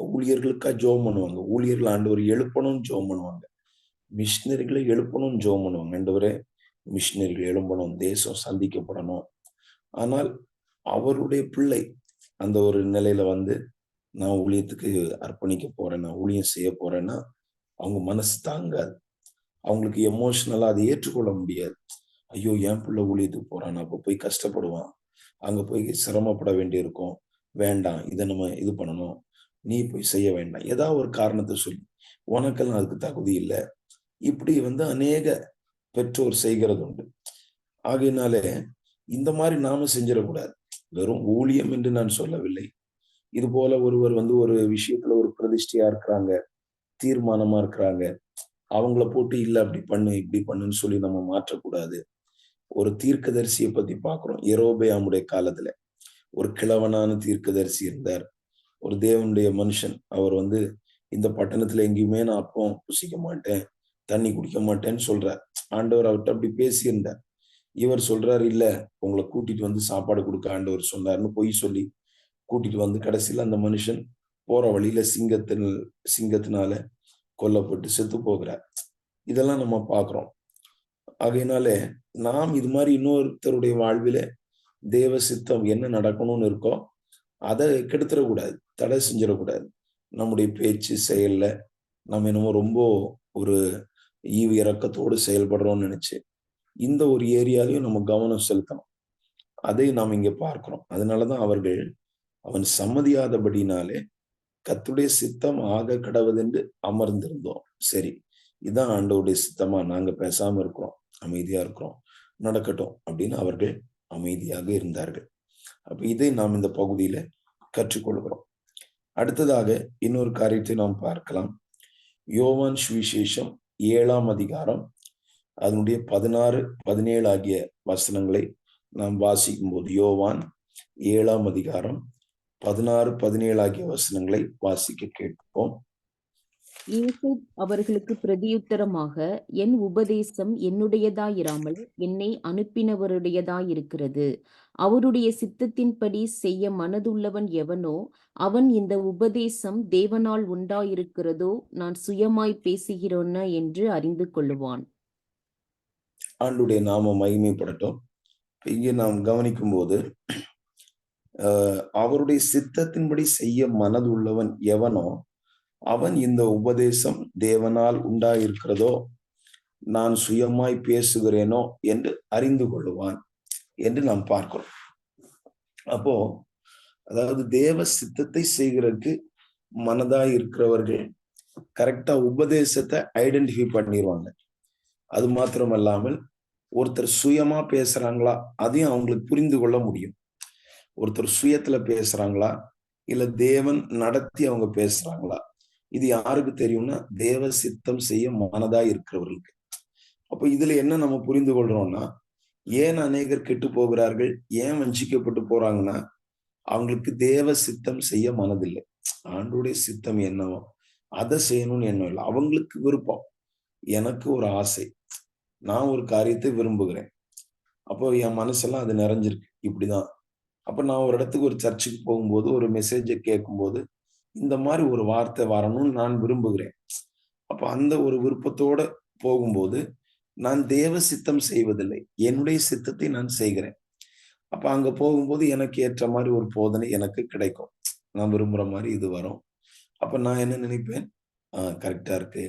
ஊழியர்களுக்கா ஜெபம் பண்ணுவாங்க. ஊழியர்கள் ஆண்டவர் எழுப்பணும்னு ஜெபம் பண்ணுவாங்க. மிஷினரிகளை எழுப்பணும்னு ஜெபம் பண்ணுவாங்க. ஆண்டவரே மிஷினரிகள் எழும்பணும், தேசம் சந்திக்கப்படணும். ஆனால் அவருடைய பிள்ளை அந்த ஒரு நிலையில நான் ஊழியத்துக்கு அர்ப்பணிக்க போறேன், நான் ஊழியம் செய்ய போறேன்னா அவங்க மனசு தாங்காது. அவங்களுக்கு எமோஷனலா அதை ஏற்றுக்கொள்ள முடியாது. ஐயோ என் பிள்ளை ஊழியத்துக்கு போறான், அப்ப போய் கஷ்டப்படுவான், அங்க போய் சிரமப்பட வேண்டியிருக்கும், வேண்டாம் இதை நம்ம இது பண்ணணும், நீ போய் செய்ய வேண்டாம், ஏதாவது ஒரு காரணத்தை சொல்லி உனக்கெல்லாம் அதுக்கு தகுதி இல்லை, இப்படி அநேக பெற்றோர் செய்கிறது உண்டு. ஆகையினாலே இந்த மாதிரி நாம செஞ்சிடக்கூடாது. வெறும் ஊழியம் என்று நான் சொல்லவில்லை. இது போல ஒருவர் ஒரு விஷயத்துல ஒரு பிரதிஷ்டையா இருக்கிறாங்க, தீர்மானமா இருக்கிறாங்க, அவங்கள போட்டு இல்ல அப்படி பண்ணு இப்படி பண்ணுன்னு சொல்லி நம்ம மாற்றக்கூடாது. ஒரு தீர்க்கதரிசியை பத்தி பார்க்கிறோம். யெரொபெயாமுடைய காலத்துல ஒரு கிழவனான தீர்க்கதரிசி இருந்தார். ஒரு தேவனுடைய மனுஷன். அவர் இந்த பட்டணத்துல எங்கேயுமே நான் அப்பம் புசிக்க மாட்டேன், தண்ணி குடிக்க மாட்டேன்னு சொல்றார். ஆண்டவர் அவர்கிட்ட அப்படி பேசியிருந்தார். இவர் சொல்றாரு, இல்ல உங்களை கூட்டிட்டு சாப்பாடு கொடுக்க ஆண்டவர் சொன்னார்னு பொய் சொல்லி கூட்டிட்டு கடைசியில அந்த மனுஷன் போற வழியில சிங்கத்தினால கொல்லப்பட்டு செத்து போகிறார். இதெல்லாம் நம்ம பார்க்கிறோம். ஆகையினாலே நாம் இது மாதிரி இன்னொருத்தருடைய வாழ்வில தேவ சித்தம் என்ன நடக்கணும்னு இருக்கோ அதை கெடுத்துடக்கூடாது, தடை செஞ்சிடக்கூடாது. நம்முடைய பேச்சு செயல்ல நம்ம என்னமோ ரொம்ப ஒரு ஈவு இறக்கத்தோடு செயல்படுறோம்னு நினைச்சு இந்த ஒரு ஏரியாலையும் நம்ம கவனம் செலுத்தணும். அதை நாம் இங்க பார்க்கிறோம். அதனாலதான் அவர்கள் அவன் சம்மதியாதபடினாலே கர்த்தருடைய சித்தம் ஆக கடவுதென்று அமர்ந்திருந்தோம். சரி, இதான் ஆண்டவருடைய சித்தமா, நாங்க பேசாம இருக்கிறோம், அமைதியா இருக்கிறோம், நடக்கட்டும் அப்படின்னு அவர்கள் அமைதியாக இருந்தார்கள். அப்ப இதை நாம் இந்த பகுதியில கற்றுக்கொள்கிறோம். அடுத்ததாக இன்னொரு காரியத்தை நாம் பார்க்கலாம். யோவான் சுவிசேஷம் 7ஆம் அதிகாரம் அதனுடைய 16, 17 ஆகிய வசனங்களை நாம் வாசிக்கும் போது, யோவான் 7ஆம் அதிகாரம் 16, 17 ஆகிய வசனங்களை வாசிக்க கேட்போம். இயேசு அவர்களுக்கு பிரதியுத்தரமாக, என் உபதேசம் என்னுடையதாயிராமல் என்னை அனுப்பினவருடையதாயிருக்கிறது. அவருடைய சித்தத்தின்படி செய்ய மனதுள்ளவன் எவனோ அவன் இந்த உபதேசம் தேவனால் உண்டாயிருக்கிறதோ நான் சுயமாய் பேசுகிறோன என்று அறிந்து கொள்ளுவான். ஆண்டுடைய நாம மகிமைப்படட்டும். இங்கே நாம் கவனிக்கும் போது அவருடைய சித்தத்தின்படி செய்ய மனதுள்ளவன் எவனோ அவன் இந்த உபதேசம் தேவனால் உண்டாயிருக்கிறதோ நான் சுயமாய் பேசுகிறேனோ என்று அறிந்து கொள்ளுவான் என்று நாம் பார்க்கிறோம். அப்போ அதாவது தேவ சித்தத்தை செய்கிறதுக்கு மனதா இருக்கிறவர்கள் கரெக்டா உபதேசத்தை ஐடென்டிஃபை பண்ணிடுவாங்க. அது மாத்திரம் அல்லாமல் ஒருத்தர் சுயமா பேசுறாங்களா அதையும் அவங்களுக்கு புரிந்து கொள்ள முடியும். ஒருத்தர் சுயத்துல பேசுறாங்களா இல்ல தேவன் நடத்தி அவங்க பேசுறாங்களா, இது யாருக்கு தெரியும்னா தேவ சித்தம் செய்ய மனதா இருக்கிறவர்களுக்கு. அப்ப இதுல என்ன நம்ம புரிந்து கொள்றோம்னா, ஏன் அநேகர் கெட்டு போகிறார்கள், ஏன் வஞ்சிக்கப்பட்டு போறாங்கன்னா, அவங்களுக்கு தேவ சித்தம் செய்ய மனதில்லை. ஆண்டோடைய சித்தம் என்னவோ அதை செய்யணும்னு எண்ணம் இல்லை. அவங்களுக்கு விருப்பம், எனக்கு ஒரு ஆசை, நான் ஒரு காரியத்தை விரும்புகிறேன், அப்போ என் மனசெல்லாம் அது நிறைஞ்சிருக்கு இப்படிதான். அப்ப நான் ஒரு இடத்துக்கு ஒரு சர்ச்சுக்கு போகும்போது ஒரு மெசேஜை கேட்கும்போது இந்த மாதிரி ஒரு வார்த்தை வரணும்னு நான் விரும்புகிறேன். அப்ப அந்த ஒரு விருப்பத்தோட போகும்போது நான் தேவ சித்தம் செய்வதில்லை, என்னுடைய சித்தத்தை நான் செய்கிறேன். அப்ப அங்க போகும்போது எனக்கு ஏற்ற மாதிரி ஒரு போதனை எனக்கு கிடைக்கும், நான் விரும்புற மாதிரி இது வரும். அப்ப நான் என்ன நினைப்பேன், கரெக்டா இருக்கு,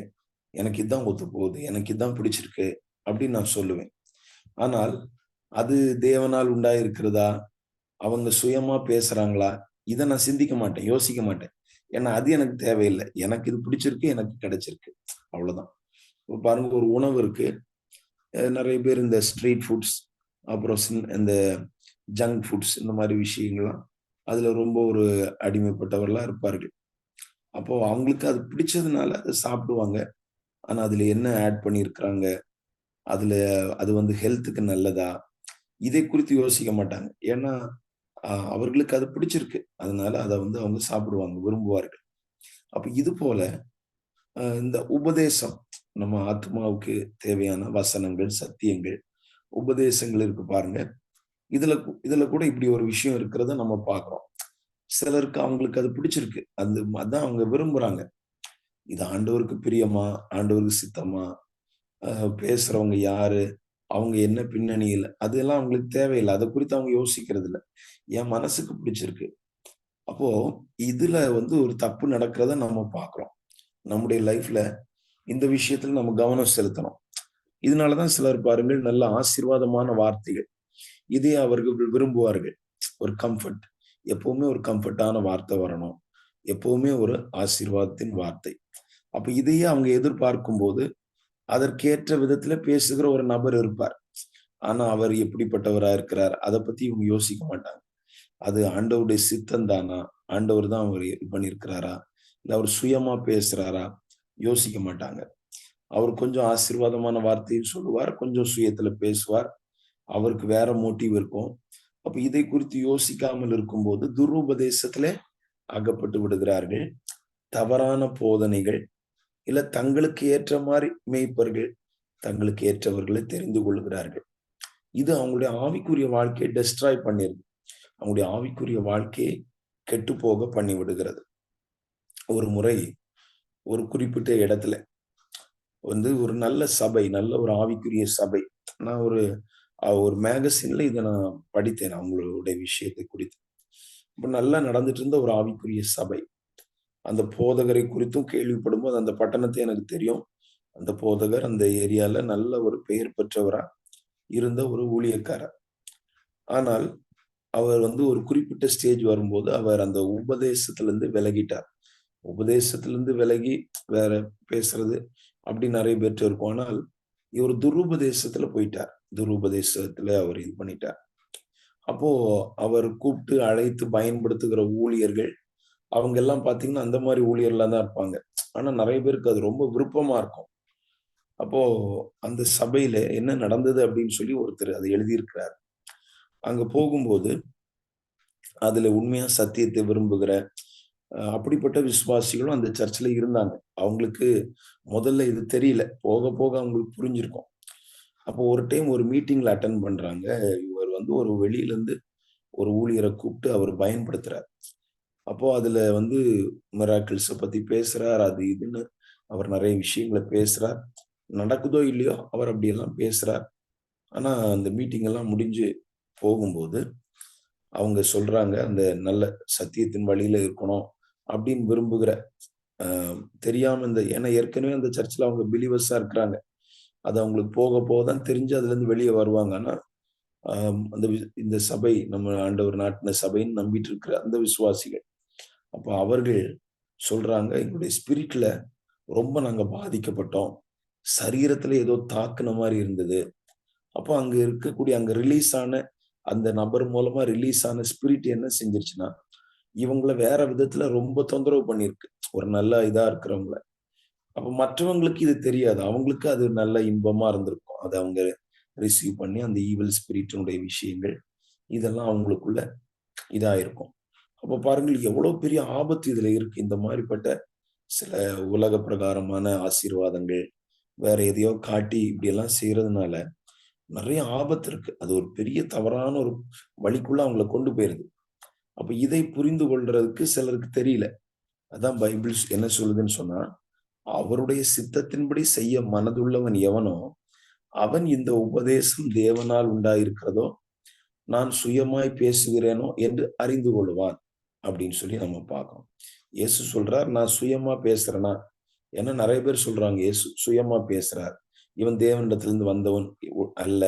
எனக்கு இதான் ஒத்து போகுது, எனக்கு இதான் பிடிச்சிருக்கு அப்படின்னு நான் சொல்லுவேன். ஆனால் அது தேவனால் உண்டாயிருக்கிறதா, அவங்க சுயமா பேசுறாங்களா, இதை நான் சிந்திக்க மாட்டேன், யோசிக்க மாட்டேன். ஏன்னா அது எனக்கு தேவையில்லை, எனக்கு இது பிடிச்சிருக்கு, எனக்கு கிடைச்சிருக்கு, அவ்வளவுதான். இப்ப பாருங்க, ஒரு உணவு இருக்கு, நிறைய பேர் இந்த ஸ்ட்ரீட் ஃபுட்ஸ், அப்புறம் இந்த ஜங்க் ஃபுட்ஸ், இந்த மாதிரி விஷயங்கள்லாம் அதுல ரொம்ப ஒரு அடிமைப்பட்டவர்களா இருப்பார்கள். அப்போ அவங்களுக்கு அது பிடிச்சதுனால அதை சாப்பிடுவாங்க. ஆனா அதுல என்ன ஆட் பண்ணியிருக்கிறாங்க, அதுல அது வந்து ஹெல்த்துக்கு நல்லதா, இதை குறித்து யோசிக்க மாட்டாங்க. ஏன்னா அவர்களுக்கு அது பிடிச்சிருக்கு, அதனால அதை வந்து அவங்க சாப்பிடுவாங்க, விரும்புவார்கள். அப்ப இது போல இந்த உபதேசம், நம்ம ஆத்மாவுக்கு தேவையான வசனங்கள், சத்தியங்கள், உபதேசங்கள் இருக்கு பாருங்க. இதுல இதுல கூட இப்படி ஒரு விஷயம் இருக்கிறத நம்ம பார்க்கிறோம். சிலருக்கு அவங்களுக்கு அது பிடிச்சிருக்கு, அதான் அவங்க விரும்புறாங்க. இது ஆண்டவருக்கு பிரியமா, ஆண்டவருக்கு சித்தமா, பேசுறவங்க யாரு, அவங்க என்ன பின்னணியில், அதெல்லாம் அவங்களுக்கு தேவையில்லை. அதை குறித்து அவங்க யோசிக்கிறது இல்லை. என் மனசுக்கு பிடிச்சிருக்கு. அப்போ இதுல வந்து ஒரு தப்பு நடக்கிறத நம்ம பார்க்கிறோம். நம்முடைய லைஃப்ல இந்த விஷயத்துல நம்ம கவனம் செலுத்தணும். இதனாலதான் சிலர் பாருங்கள், நல்ல ஆசீர்வாதமான வார்த்தைகள், இதே அவர்கள் விரும்புவார்கள். ஒரு கம்ஃபர்ட், எப்பவுமே ஒரு கம்ஃபர்ட்டான வார்த்தை வரணும், எப்பவுமே ஒரு ஆசீர்வாதத்தின் வார்த்தை. அப்ப இதையே அவங்க எதிர்பார்க்கும் போது அதற்கேற்ற விதத்துல பேசுகிற ஒரு நபர் இருப்பார். ஆனா அவர் எப்படிப்பட்டவரா இருக்கிறார், அதை பத்தி இவங்க யோசிக்க மாட்டாங்க. அது ஆண்டவருடைய சித்தம் தானா, ஆண்டவர் தான் அவர் இது பண்ணியிருக்கிறாரா, இல்ல அவர் சுயமா பேசுறாரா, யோசிக்க மாட்டாங்க. அவர் கொஞ்சம் ஆசீர்வாதமான வார்த்தையும் சொல்லுவார், கொஞ்சம் சுயத்துல பேசுவார், அவருக்கு வேற மோட்டிவ் இருக்கும். அப்ப இதை குறித்து யோசிக்காமல் இருக்கும்போது துருபதேசத்திலே அகப்பட்டு விடுகிறார்கள். தவறான போதனைகள், இல்ல தங்களுக்கு ஏற்ற மாதிரி மேய்ப்பர்கள், தங்களுக்கு ஏற்றவர்களை தெரிந்து கொள்கிறார்கள். இது அவங்களுடைய ஆவிக்குரிய வாழ்க்கையை டெஸ்ட்ராய் பண்ணிருது, அவங்களுடைய ஆவிக்குரிய வாழ்க்கையை கெட்டு போக பண்ணி விடுகிறது. ஒரு முறை ஒரு குறிப்பிட்ட இடத்துல வந்து ஒரு நல்ல சபை, நல்ல ஒரு ஆவிக்குரிய சபை, நான் ஒரு ஒரு மேகசின்ல இதை நான் படித்தேன் அவங்களுடைய விஷயத்தை குறித்து. இப்ப நல்லா நடந்துட்டு இருந்த ஒரு ஆவிக்குரிய சபை, அந்த போதகரை குறித்தும் கேள்விப்படும்போது அந்த பட்டணத்தை எனக்கு தெரியும். அந்த போதகர் அந்த ஏரியால நல்ல ஒரு பெயர் பெற்றவரா இருந்த ஒரு ஊழியக்காரர். ஆனால் அவர் வந்து ஒரு குறிப்பிட்ட ஸ்டேஜ் வரும்போது அவர் அந்த உபதேசத்திலிருந்து விலகிட்டார். உபதேசத்திலிருந்து விலகி வேற பேசுறது அப்படி நிறைய பேர்ட்ட இருக்கும். ஆனால் இவர் துருபதேசத்துல போயிட்டார். துருபதேசத்துல அவர் இது பண்ணிட்டார். அப்போ அவர் கூப்பிட்டு அழைத்து பயன்படுத்துகிற ஊழியர்கள் அவங்க எல்லாம் பாத்தீங்கன்னா அந்த மாதிரி ஊழியர்லாம் தான் இருப்பாங்க. ஆனா நிறைய பேருக்கு அது ரொம்ப விருப்பமா இருக்கும். அப்போ அந்த சபையில என்ன நடந்தது அப்படின்னு சொல்லி ஒருத்தர் அதை எழுதியிருக்கிறார். அங்க போகும்போது அதுல உண்மையா சத்தியத்தை விரும்புகிற அப்படிப்பட்ட விசுவாசிகளும் அந்த சர்ச்சில் இருந்தாங்க. அவங்களுக்கு முதல்ல இது தெரியல, போக போக அவங்களுக்கு புரிஞ்சிருக்கும். அப்போ ஒரு டைம் ஒரு மீட்டிங்ல அட்டென்ட் பண்றாங்க. இவர் வந்து ஒரு வெளியில இருந்து ஒரு ஊழியரை கூப்பிட்டு அவர் பயன்படுத்துறார். அப்போ அதுல வந்து மிராக்கிள்ஸ பத்தி பேசுறார், அது இதுன்னு அவர் நிறைய விஷயங்களை பேசுறார். நடக்குதோ இல்லையோ அவர் அப்படியெல்லாம் பேசுறார். ஆனா அந்த மீட்டிங் எல்லாம் முடிஞ்சு போகும்போது அவங்க சொல்றாங்க, அந்த நல்ல சத்தியத்தின் வழியில இருக்கணும் அப்படின்னு விரும்புகிற தெரியாம இந்த, ஏன்னா ஏற்கனவே அந்த சர்ச்சில் அவங்க பிலீவர்ஸா இருக்கிறாங்க. அது அவங்களுக்கு போக போக தான் தெரிஞ்சு அதுல இருந்து வெளியே வருவாங்க. ஆனா இந்த சபை நம்ம ஆண்டவர் நாட்டின சபைன்னு நம்பிட்டு இருக்கிற அந்த விசுவாசிகள். அப்ப அவர்கள் சொல்றாங்க, எங்களுடைய ஸ்பிரிட்ல ரொம்ப நாங்க பாதிக்கப்பட்டோம், சரீரத்துல ஏதோ தாக்குன மாதிரி இருந்தது. அப்போ அங்க இருக்கக்கூடிய அங்க ரிலீஸ் ஆன அந்த நபர் மூலமா ரிலீஸ் ஆன ஸ்பிரிட் என்ன செஞ்சிருச்சுன்னா, இவங்கள வேற விதத்துல ரொம்ப தொந்தரவு பண்ணிருக்கு, ஒரு நல்ல இதா இருக்கிறவங்கள. அப்ப மற்றவங்களுக்கு இது தெரியாது, அவங்களுக்கு அது நல்ல இன்பமா இருந்திருக்கும். அதை அவங்க ரிசீவ் பண்ணி அந்த ஈவில் ஸ்பிரிட்டினுடைய விஷயங்கள் இதெல்லாம் அவங்களுக்குள்ள இதாயிருக்கும். அப்ப பாருங்கள் எவ்வளவு பெரிய ஆபத்து இதுல இருக்கு. இந்த மாதிரிப்பட்ட சில உலக பிரகாரமான ஆசீர்வாதங்கள் வேற எதையோ காட்டி இப்படி எல்லாம் செய்யறதுனால நிறைய ஆபத்து இருக்கு. அது ஒரு பெரிய தவறான ஒரு வழிக்குள்ள அவங்களை கொண்டு போயிருது. அப்ப இதை புரிந்து கொள்றதுக்கு சிலருக்கு தெரியல. அதான் பைபிள் என்ன சொல்லுதுன்னு சொன்னா, அவருடைய சித்தத்தின்படி செய்ய மனதுள்ளவன் எவனோ அவன் இந்த உபதேசம் தேவனால் உண்டாயிருக்கிறதோ நான் சுயமாய் பேசுகிறேனோ என்று அறிந்து கொள்வான் அப்படின்னு சொல்லி நம்ம பார்க்கணும். இயேசு சொல்றார், நான் சுயமா பேசுறேனா? ஏன்னா நிறைய பேர் சொல்றாங்க இயேசு சுயமா பேசுறார், இவன் தேவனிடத்திலிருந்து வந்தவன் அல்ல.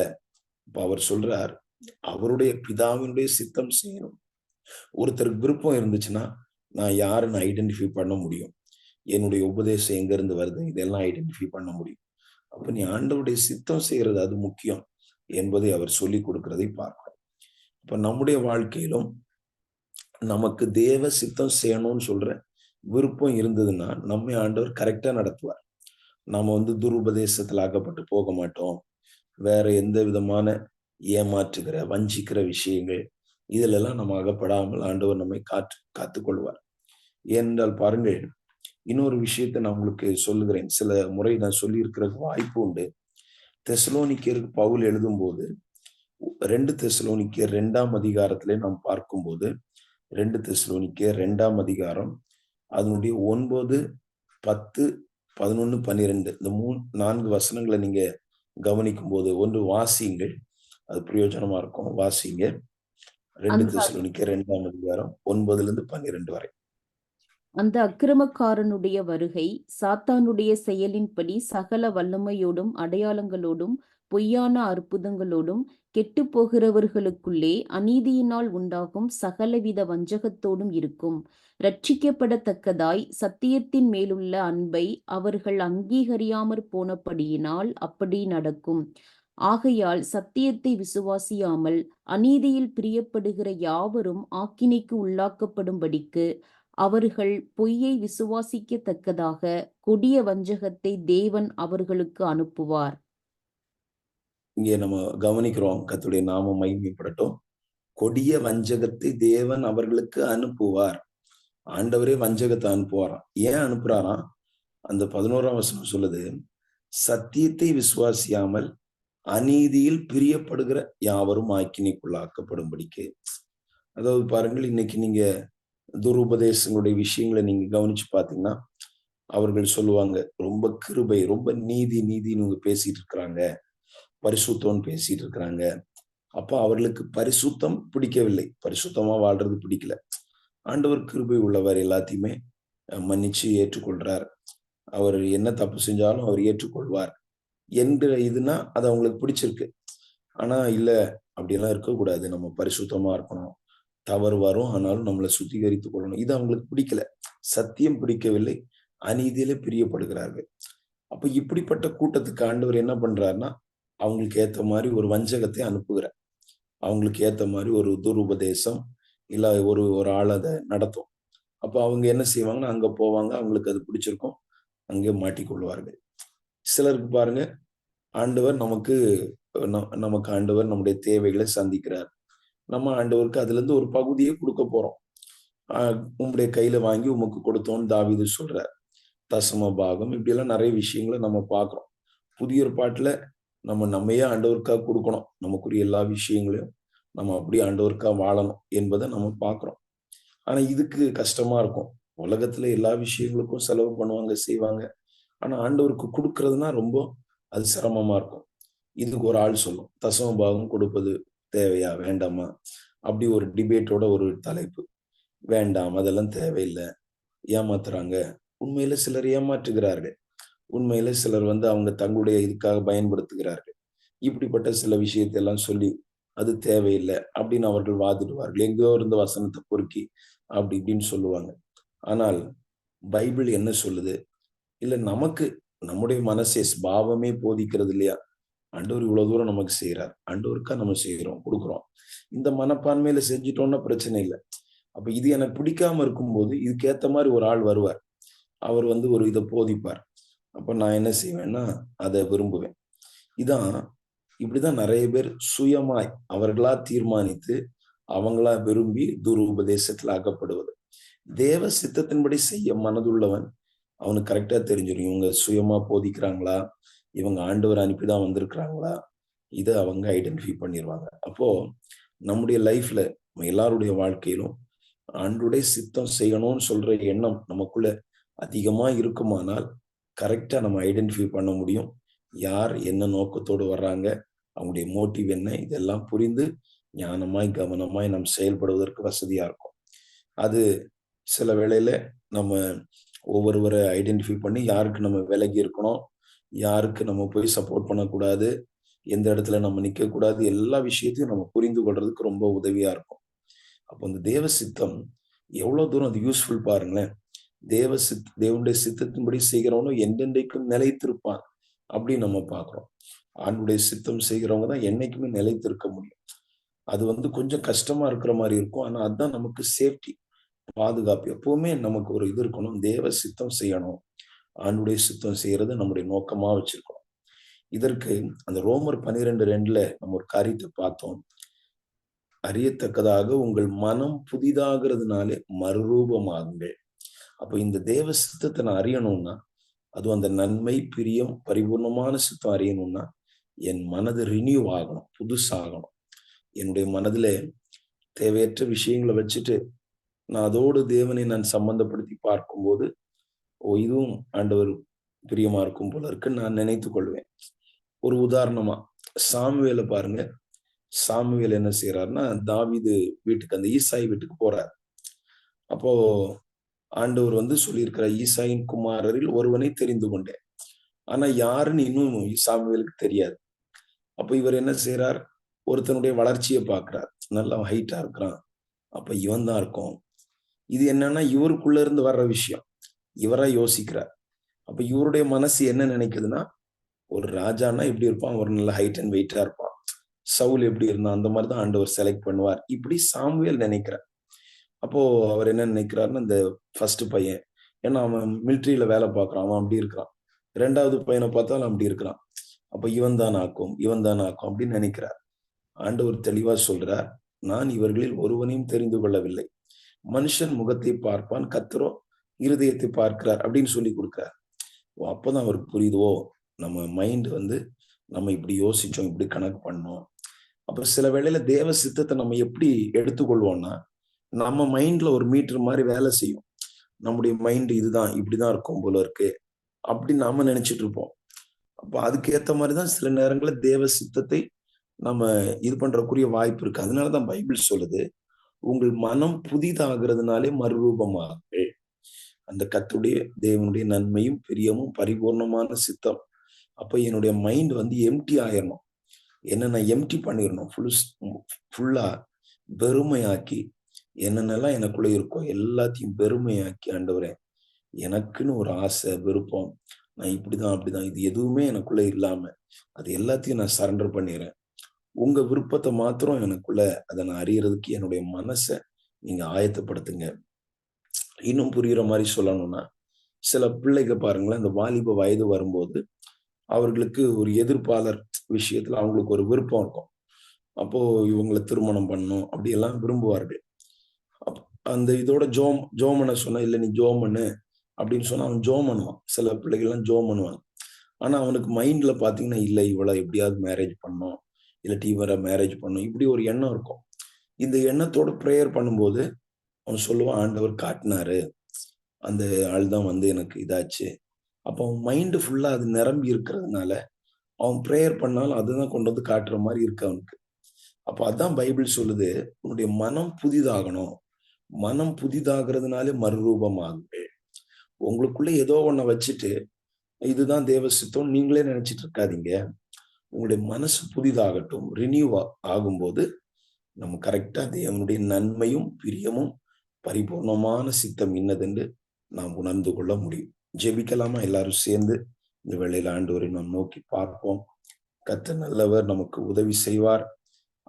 இப்ப அவர் சொல்றார், அவருடைய பிதாவினுடைய சித்தம் செய்யணும். ஒருத்தருக்கு விருப்பம் இருந்துச்சுன்னா நான் யாருன்னு ஐடென்டிஃபை பண்ண முடியும், என்னுடைய உபதேசம் எங்க இருந்து வருது இதெல்லாம் ஐடென்டிஃபை பண்ண முடியும். அப்ப நீ ஆண்டவருடைய சித்தம் செய்யறது அது முக்கியம் என்பதை அவர் சொல்லிக் கொடுக்கிறதை பார்க்கிறோம். இப்ப நம்முடைய வாழ்க்கையிலும் நமக்கு தேவ சித்தம் செய்யணும்னு சொல்ற விருப்பம் இருந்ததுன்னா நம்மை ஆண்டவர் கரெக்டா நடத்துவார். நாம துருபதேசத்துல ஆக்கப்பட்டு போக மாட்டோம். வேற எந்த விதமான ஏமாற்றுகிற வஞ்சிக்கிற விஷயங்கள் இதுல எல்லாம் நம்ம அகப்படாமல் ஆண்டவர் நம்மை காத்துக்கொள்வார். ஏனென்றால் பாருங்கள், இன்னொரு விஷயத்தை நான் உங்களுக்கு சொல்லுகிறேன். சில முறை நான் சொல்லி இருக்கிறதுக்கு வாய்ப்பு உண்டு. தெசலோனிக்கேருக்கு பவுல் எழுதும் போது 2 தெசலோனிக்கேர் 2ஆம் அதிகாரத்திலே நாம் பார்க்கும்போது 2 தெசலோனிக்கேர் 2ஆம் அதிகாரம் அதனுடைய 9, 10, 11, 12 இந்த 4 வசனங்களை நீங்க கவனிக்கும் போது ஒன்று வாசியுங்கள், அது பிரயோஜனமா இருக்கும். வாசிங்க 2 தெசலோனிக்கேர் 2ஆம் அதிகாரம் 9லிருந்து 12 வரை. அந்த அக்கிரமக்காரனுடைய வருகை சாத்தானுடைய செயலின்படி சகல வல்லமையோடும் அடையாளங்களோடும் பொய்யான அற்புதங்களோடும் கெட்டு போகிறவர்களுக்குள்ளே அநீதியினால் உண்டாகும் சகலவித வஞ்சகத்தோடும் இருக்கும். இரட்சிக்கப்படத்தக்கதாய் சத்தியத்தின் மேலுள்ள அன்பை அவர்கள் அங்கீகரியாமற் போனபடியினால் அப்படி நடக்கும். ஆகையால் சத்தியத்தை விசுவாசியாமல் அநீதியில் பிரியப்படுகிற யாவரும் ஆக்கினைக்கு உள்ளாக்கப்படும்படிக்கு அவர்கள் பொய்யை விசுவாசிக்கத்தக்கதாக கொடிய வஞ்சகத்தை தேவன் அவர்களுக்கு அனுப்புவார். இங்கே நம்ம கவனிக்கிறோம், கர்த்தருடைய நாமம் மகிமைப்படட்டும். கொடிய வஞ்சகத்தை தேவன் அவர்களுக்கு அனுப்புவார். ஆண்டவரே வஞ்சகத்தை அனுப்புவாராம். ஏன் அனுப்புறாராம்? அந்த 11ஆம் வசனம் சொல்லுது, சத்தியத்தை விசுவாசியாமல் அநீதியில் பிரியப்படுகிற யாவரும் ஆக்கினைக்குள்ளாக்கப்படும்படிக்கு. அதாவது பாருங்கள், இன்னைக்கு நீங்க துருபதேசங்களுடைய விஷயங்களை நீங்க கவனிச்சு பாத்தீங்கன்னா அவர்கள் சொல்லுவாங்க, ரொம்ப கிருபை, ரொம்ப நீதின்னு பேசிட்டு இருக்கிறாங்க, பரிசுத்தம் பேசிட்டு இருக்கிறாங்க. அப்ப அவர்களுக்கு பரிசுத்தம் பிடிக்கவில்லை, பரிசுத்தமா வாழ்றது பிடிக்கல. ஆண்டவர் கிருபை உள்ளவர், எல்லாத்தையுமே மன்னிச்சு ஏற்றுக்கொள்றார், அவர் என்ன தப்பு செஞ்சாலும் அவர் ஏற்றுக்கொள்வார் என்கிற இதுனா அது அவங்களுக்கு பிடிச்சிருக்கு. ஆனா இல்ல, அப்படியெல்லாம் இருக்கக்கூடாது, நம்ம பரிசுத்தமா இருக்கணும், தவறு வரும் ஆனாலும் நம்மளை சுத்திகரித்துக் கொள்ளணும், இது அவங்களுக்கு பிடிக்கல. சத்தியம் பிடிக்கவில்லை, அநீதியிலே பிரியப்படுகிறார்கள். அப்ப இப்படிப்பட்ட கூட்டத்துக்கு ஆண்டவர் என்ன பண்றாருன்னா அவங்களுக்கு ஏத்த மாதிரி ஒரு வஞ்சகத்தை அனுப்புகிறார். அவங்களுக்கு ஏத்த மாதிரி ஒரு துருபதேசம் இல்ல ஒரு ஆள் அதை நடத்தும். அப்ப அவங்க என்ன செய்வாங்கன்னா அங்க போவாங்க, அவங்களுக்கு அது பிடிச்சிருக்கும், அங்கே மாட்டிக்கொள்வார்கள். சிலருக்கு பாருங்க, ஆண்டவர் நமக்கு ஆண்டவர் நம்முடைய தேவைகளை சந்திக்கிறார். நம்ம ஆண்டவருக்கு அதுல இருந்து ஒரு பகுதியை கொடுக்க போறோம். உங்களுடைய கையில வாங்கி உமக்கு கொடுத்தோன்னு தாவீது சொல்றார். தசம பாகம் இப்படி எல்லாம் நிறைய விஷயங்களை நம்ம பார்க்கிறோம். புதிய ஏற்பாட்டுல நம்மையே ஆண்டவருக்காக கொடுக்கணும், நமக்குரிய எல்லா விஷயங்களையும் நம்ம அப்படியே ஆண்டவருக்காக வாழணும் என்பதை நம்ம பார்க்கிறோம். ஆனா இதுக்கு கஷ்டமா இருக்கும். உலகத்துல எல்லா விஷயங்களுக்கும் செலவு பண்ணுவாங்க, செய்வாங்க. ஆனா ஆண்டவருக்கு கொடுக்கறதுனா ரொம்ப அது சிரமமா இருக்கும். இதுக்கு ஒரு ஆள் சொல்லும், தசம பாகம் கொடுப்பது தேவையா வேண்டாமா, அப்படி ஒரு டிபேட்டோட ஒரு தலைப்பு. வேண்டாம், அதெல்லாம் தேவையில்லை, ஏமாத்துறாங்க. உண்மையில சிலர் ஏமாற்றுகிறார்கள், உண்மையில சிலர் அவங்க தங்களுடைய இதுக்காக பயன்படுத்துகிறார்கள். இப்படிப்பட்ட சில விஷயத்தை எல்லாம் சொல்லி அது தேவையில்லை அப்படின்னு அவர்கள் வாதிடுவார்கள். எங்கேயோ இருந்த வசனத்தை பொறுக்கி அப்படி இப்படின்னு சொல்லுவாங்க. ஆனால் பைபிள் என்ன சொல்லுது? இல்ல நமக்கு நம்முடைய மனசே பாவமே போதிக்கிறது இல்லையா? ஆண்டவர் இவ்வளவு தூரம் நமக்கு செய்யறார். ஆண்டவருக்கா நம்ம செய்யறோம், கொடுக்குறோம். இந்த மனப்பான்மையில செஞ்சுட்டோம்னா பிரச்சனை இல்லை. அப்ப இது எனக்கு பிடிக்காம இருக்கும்போது இதுக்கு ஏத்த மாதிரி ஒரு ஆள் வருவார். அவர் ஒரு இதை போதிப்பார். அப்ப நான் என்ன செய்வேன்னா அதை விரும்புவேன். இதான் இப்படிதான் நிறைய பேர் சுயமாய் அவர்களா தீர்மானித்து அவங்களா விரும்பி துருபதேசத்துல அகப்படுவது. தேவ சித்தத்தின்படி செய்ய மனதுள்ளவன் அவனுக்கு கரெக்டா தெரிஞ்சிடும். இவங்க சுயமா போதிக்கிறாங்களா, இவங்க ஆண்டவர் அனுப்பிதான் வந்திருக்கிறாங்களா, இதை அவங்க ஐடென்டிஃபை பண்ணிடுவாங்க. அப்போ நம்முடைய லைஃப்ல எல்லாருடைய வாழ்க்கையிலும் ஆண்டுடைய சித்தம் செய்யணும்னு சொல்ற எண்ணம் நமக்குள்ள அதிகமா இருக்குமானால் கரெக்டா நம்ம ஐடென்டிஃபை பண்ண முடியும். யார் என்ன நோக்கத்தோடு வர்றாங்க, அவங்களுடைய மோட்டிவ் என்ன, இதெல்லாம் புரிந்து ஞானமாய் கவனமாய் நாம் செயல்படுவதற்கு வசதியா இருக்கும். அது சில வேளையில நம்ம ஒவ்வொருவரை ஐடென்டிஃபை பண்ணி யாருக்கு நம்ம விலகி இருக்கணும், யாருக்கு நம்ம போய் சப்போர்ட் பண்ணக்கூடாது, எந்த இடத்துல நம்ம நிக்க கூடாது, எல்லா விஷயத்தையும் நம்ம புரிந்து கொள்றதுக்கு ரொம்ப உதவியா இருக்கும். அப்போ அந்த தேவ சித்தம் எவ்வளவு தூரம் அது யூஸ்ஃபுல் பாருங்களேன். தேவனுடைய சித்தத்தின்படி செய்கிறவனும் என்றென்றைக்கும் நிலைத்திருப்பான் அப்படின்னு நம்ம பார்க்கிறோம். ஆண்டுடைய சித்தம் செய்கிறவங்க தான் என்னைக்குமே நிலைத்திருக்க முடியும். அது கொஞ்சம் கஷ்டமா இருக்கிற மாதிரி இருக்கும். ஆனா அதுதான் நமக்கு சேஃப்டி, பாதுகாப்பு. எப்பவுமே நமக்கு ஒரு இது இருக்கணும், தேவ சித்தம் செய்யணும், ஆண்டுடைய சித்தம் செய்யறது நம்முடைய நோக்கமா வச்சிருக்கணும். இதற்கு அந்த ரோமர் 12:2 நம்ம ஒரு காரியத்தை பார்த்தோம். அறியத்தக்கதாக உங்கள் மனம் புதிதாகிறதுனாலே மறுரூபமாகுங்கள். அப்ப இந்த தேவ சித்தத்தை நான் அறியணும்னா, அதுவும் அந்த நன்மை, பிரியம், பரிபூர்ணமான சித்தம் அறியணும்னா என் மனது ரினியூ ஆகணும், புதுசாகணும். என்னுடைய மனதிலே தேவையற்ற விஷயங்களை வச்சுட்டு நான் அதோடு தேவனை நான் சம்பந்தப்படுத்தி பார்க்கும்போது, இதுவும் ஆண்டவர் பிரியமா இருக்கும் போல இருக்குன்னு நான் நினைத்துக் கொள்வேன். ஒரு உதாரணமா சாமுவேலை பாருங்க. சாமுவேல் என்ன செய்யறாருன்னா, தாவீது வீட்டுக்கு, அந்த ஈசாய் வீட்டுக்கு போறார். அப்போ ஆண்டவர் சொல்லியிருக்கிற ஈசாயின் குமாரரில் ஒருவனை தெரிந்து கொண்டேன். ஆனா யாருன்னு இன்னும் சாமுவேலுக்கு தெரியாது. அப்ப இவர் என்ன செய்யறார், ஒருத்தனுடைய வளர்ச்சியை பார்க்கிறார். நல்லா ஹைட்டா இருக்கிறான், அப்ப இவன் தான் இருக்கும். இது என்னன்னா இவருக்குள்ள இருந்து வர்ற விஷயம், இவரா யோசிக்கிறார். அப்ப இவருடைய மனசு என்ன நினைக்குதுன்னா, ஒரு ராஜான்னா எப்படி இருப்பான், ஒரு நல்ல ஹைட் அண்ட் வெயிட்டா இருப்பான். சவுல் எப்படி இருந்தான், அந்த மாதிரிதான் ஆண்டவர் செலக்ட் பண்ணுவார். இப்படி சாமுவேல் நினைக்கிறார். அப்போ அவர் என்ன நினைக்கிறாருன்னா, இந்த ஃபர்ஸ்ட் பையன், ஏன்னா அவன் மிலிட்ரியில வேலை பார்க்கறான், அவன் அப்படி இருக்கிறான். 2வது பையனை பார்த்தாலும் அப்படி இருக்கிறான். அப்ப இவன் தான் ஆக்கும், இவன் தான் ஆக்கும் அப்படின்னு நினைக்கிறார். ஆண்டவர் தெளிவா சொல்றார், நான் இவர்களில் ஒருவனையும் தெரிந்து கொள்ளவில்லை. மனுஷன் முகத்தை பார்ப்பான், கர்த்தரோ இருதயத்தை பார்க்கிறார் அப்படின்னு சொல்லி கொடுக்கிறார். அப்பதான் அவருக்கு புரியுதோ, நம்ம மைண்ட் நம்ம இப்படி யோசிச்சோம், இப்படி கணக்கு பண்ணோம். அப்ப சில வேளையில தேவ சித்தத்தை நம்ம எப்படி எடுத்துக்கொள்வோம்னா, நம்ம மைண்ட்ல ஒரு மீட்டர் மாதிரி வேலை செய்யும். நம்முடைய மைண்ட் இதுதான், இப்படிதான் இருக்கும் போல இருக்கு அப்படின்னு நாம நினைச்சிட்டு இருப்போம். அப்ப அதுக்கு ஏத்த மாதிரிதான் சில நேரங்களில் தேவ சித்தத்தை நம்ம இது பண்றக்குரிய வாய்ப்பு இருக்கு. அதனாலதான் பைபிள் சொல்லுது, உங்கள் மனம் புதிதாகிறதுனாலே மறுரூபமாகுங்கள். அந்த கர்த்தருடைய தேவனுடைய நன்மையும் பிரியமும் பரிபூர்ணமான சித்தம். அப்ப என்னுடைய மைண்ட் எம்டி ஆயிரணும். என்ன நான் எம்டி பண்ணிடணும், ஃபுல்லா வெறுமையாக்கி, என்னென்னலாம் எனக்குள்ள இருக்கோ எல்லாத்தையும் வெறுமையாக்கி, ஆண்டவரே எனக்குன்னு ஒரு ஆசை, விருப்பம், நான் இப்படிதான் அப்படிதான், இது எதுவுமே எனக்குள்ள இல்லாம அது எல்லாத்தையும் நான் சரண்டர் பண்ணிடுறேன். உங்க விருப்பத்தை மாத்திரம் எனக்குள்ள அதை நான் அறியறதுக்கு என்னுடைய மனசை நீங்க ஆயத்தப்படுத்துங்க. இன்னும் புரியுற மாதிரி சொல்லணும்னா, சில பிள்ளைங்க பாருங்களேன், இந்த வாலிப வயது வரும்போது அவர்களுக்கு ஒரு எதிர்ப்பாளர் விஷயத்துல அவங்களுக்கு ஒரு விருப்பம் இருக்கும். அப்போ இவங்களை திருமணம் பண்ணணும் அப்படி எல்லாம் விரும்புவார்கள். அந்த இதோட ஜோம் பண்ண சொன்னா, இல்ல நீ ஜோம் பண்ணு அப்படின்னு சொன்னா அவன் ஜோம் பண்ணுவான். சில பிள்ளைகள் எல்லாம் ஜோம் பண்ணுவாங்க. ஆனா அவனுக்கு மைண்ட்ல பாத்தீங்கன்னா, இல்ல இவளை எப்படியாவது மேரேஜ் பண்ணணும், இல்லாட்டி இவரை மேரேஜ் பண்ணணும், இப்படி ஒரு எண்ணம் இருக்கும். இந்த எண்ணத்தோட ப்ரேயர் பண்ணும்போது அவன் சொல்லுவான், ஆண்டவர் காட்டினாரு, அந்த ஆள் தான் எனக்கு இதாச்சு. அப்போ அவன் மைண்டு ஃபுல்லா அது நிரம்பி இருக்கிறதுனால அவன் ப்ரேயர் பண்ணாலும் அதுதான் கொண்டு காட்டுற மாதிரி இருக்கு அவனுக்கு. அப்போ அதான் பைபிள் சொல்லுது, உன்னுடைய மனம் புதிதாகணும். மனம் புதிதாகிறதுனாலே மறுரூபமாகுங்கள். உங்களுக்குள்ள ஏதோ ஒன்ன வச்சுட்டு இதுதான் தேவ சித்தம் நீங்களே நினைச்சிட்டு இருக்காதீங்க. உங்களுடைய மனசு புதிதாகட்டும். ரினியூ ஆகும்போது நம்ம கரெக்டா தேவனுடைய நன்மையும் பிரியமும் பரிபூர்ணமான சித்தம் இன்னதென்று நாம் உணர்ந்து கொள்ள முடியும். ஜெபிக்கலாமா? எல்லாரும் சேர்ந்து இந்த வேளையில ஆண்டவரை நாம் நோக்கி பார்ப்போம். கர்த்தர் நல்லவர், நமக்கு உதவி செய்வார்.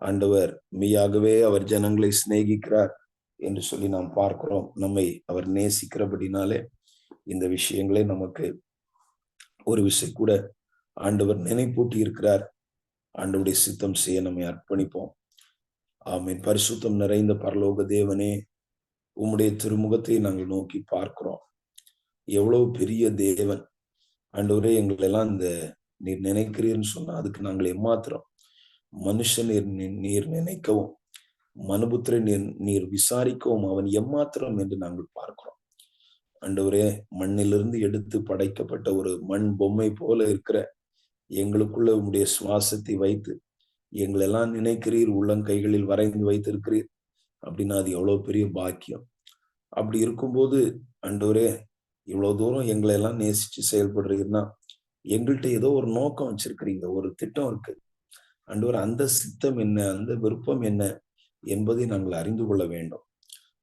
ஆண்டவர் மெய்யாகவே அவர் ஜனங்களை சிநேகிக்கிறார் என்று சொல்லி நாம் பார்க்கிறோம். நம்மை அவர் நேசிக்கிறபடினாலே இந்த விஷயங்களை நமக்கு ஒரு விஷயம் கூட ஆண்டவர் நினைப்பூட்டி இருக்கிறார். ஆண்டவருடைய சித்தம் செய்ய நம்மை அர்ப்பணிப்போம். ஆமென். பரிசுத்தம் நிறைந்த பரலோக தேவனே, உம்முடைய திருமுகத்தை நாங்கள் நோக்கி பார்க்கிறோம். எவ்வளவு பெரிய தேவன் ஆண்டவரே! எங்களை எல்லாம் இந்த நீர் நினைக்கிறீர்னு சொன்னா அதுக்கு நாங்கள் எம்மாத்திரம். மனுஷன் நீர் நினைக்கவும், மனுபுத்திரை நீர் விசாரிக்கவும் அவன் எம்மாத்திரம் என்று நாங்கள் பார்க்கிறோம். ஆண்டவரே, மண்ணிலிருந்து எடுத்து படைக்கப்பட்ட ஒரு மண் பொம்மை போல இருக்கிற எங்களுக்குள்ள உம்முடைய சுவாசத்தை வைத்து எங்களெல்லாம் நினைக்கிறீர், உள்ளங்கைகளில் வரைந்து வைத்திருக்கிறீர் அப்படின்னா அது எவ்வளவு பெரிய பாக்கியம். அப்படி இருக்கும்போது ஆண்டவரே, இவ்வளவு தூரம் எங்களை எல்லாம் நேசிச்சு செயல்படுறீங்கன்னா எங்கள்கிட்ட ஏதோ ஒரு நோக்கம் வச்சிருக்கிறீங்க, ஒரு திட்டம் இருக்கு. ஆண்டவர், அந்த சித்தம் என்ன, அந்த விருப்பம் என்ன என்பதை நாங்கள் அறிந்து கொள்ள வேண்டும்.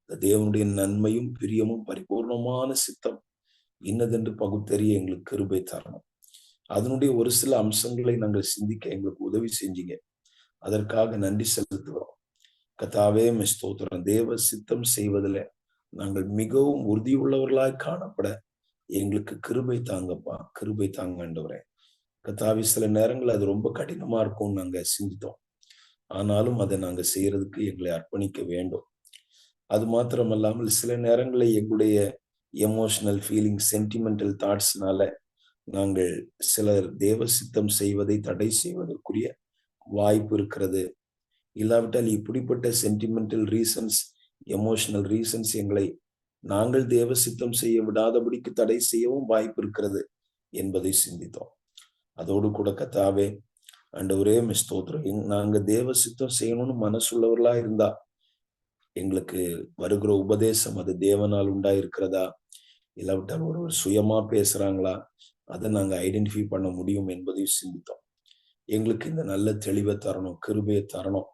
தேவனுடைய நன்மையும் பிரியமும் பரிபூர்ணமான சித்தம் இன்னதென்று பகுத்தறிய எங்களுக்கு கிருபை தரணும். அதனுடைய ஒரு சில அம்சங்களை நாங்கள் சிந்திக்க எங்களுக்கு உதவி செஞ்சீங்க. அதற்காக நன்றி செலுத்துகிறோம். கர்த்தாவே, ஸ்தோத்திரம். தேவ சித்தம் செய்வதில் நாங்கள் மிகவும் உறுதியுள்ளவர்களாய் காணப்பட எங்களுக்கு கிருபை தாங்கப்பா, கிருபை தாங்க ஆண்டவரே. கர்த்தாவே, சில நேரங்கள் அது ரொம்ப கடினமா இருக்கும்னு நாங்க சிந்தித்தோம். ஆனாலும் அதை நாங்க செய்யறதுக்கு எங்களை அர்ப்பணிக்க வேண்டும். அது மாத்திரமல்லாமல் சில நேரங்களில் எங்களுடைய எமோஷனல் ஃபீலிங், சென்டிமெண்டல் தாட்ஸ்னால நாங்கள் சிலர் தேவ சித்தம் செய்வதை தடை செய்வதற்குரிய வாய்ப்பு இருக்கிறது. இல்லாவிட்டால் இப்படிப்பட்ட சென்டிமெண்டல் ரீசன்ஸ், எமோஷனல் ரீசன்ஸ் எங்களை நாங்கள் தேவ சித்தம் செய்ய விடாதபடிக்கு தடை செய்யவும் வாய்ப்பு இருக்கிறது என்பதை சிந்தித்தோம். அதோடு கூட கர்த்தாவே, ஆண்டவரே ஸ்தோத்திரம், நாங்க தேவ சித்தம் செய்யணும்னு மனசுள்ளவர்களா இருந்தா எங்களுக்கு வருகிற உபதேசம் அது தேவனால் உண்டாயிருக்கிறதா, இல்லாவிட்டால் ஒருவர் சுயமா பேசுறாங்களா, அதை நாங்க ஐடென்டிஃபை பண்ண முடியும் என்பதையும் சிந்தித்தோம். எங்களுக்கு இந்த நல்ல தெளிவை தரணும், கிருபையை தரணும்.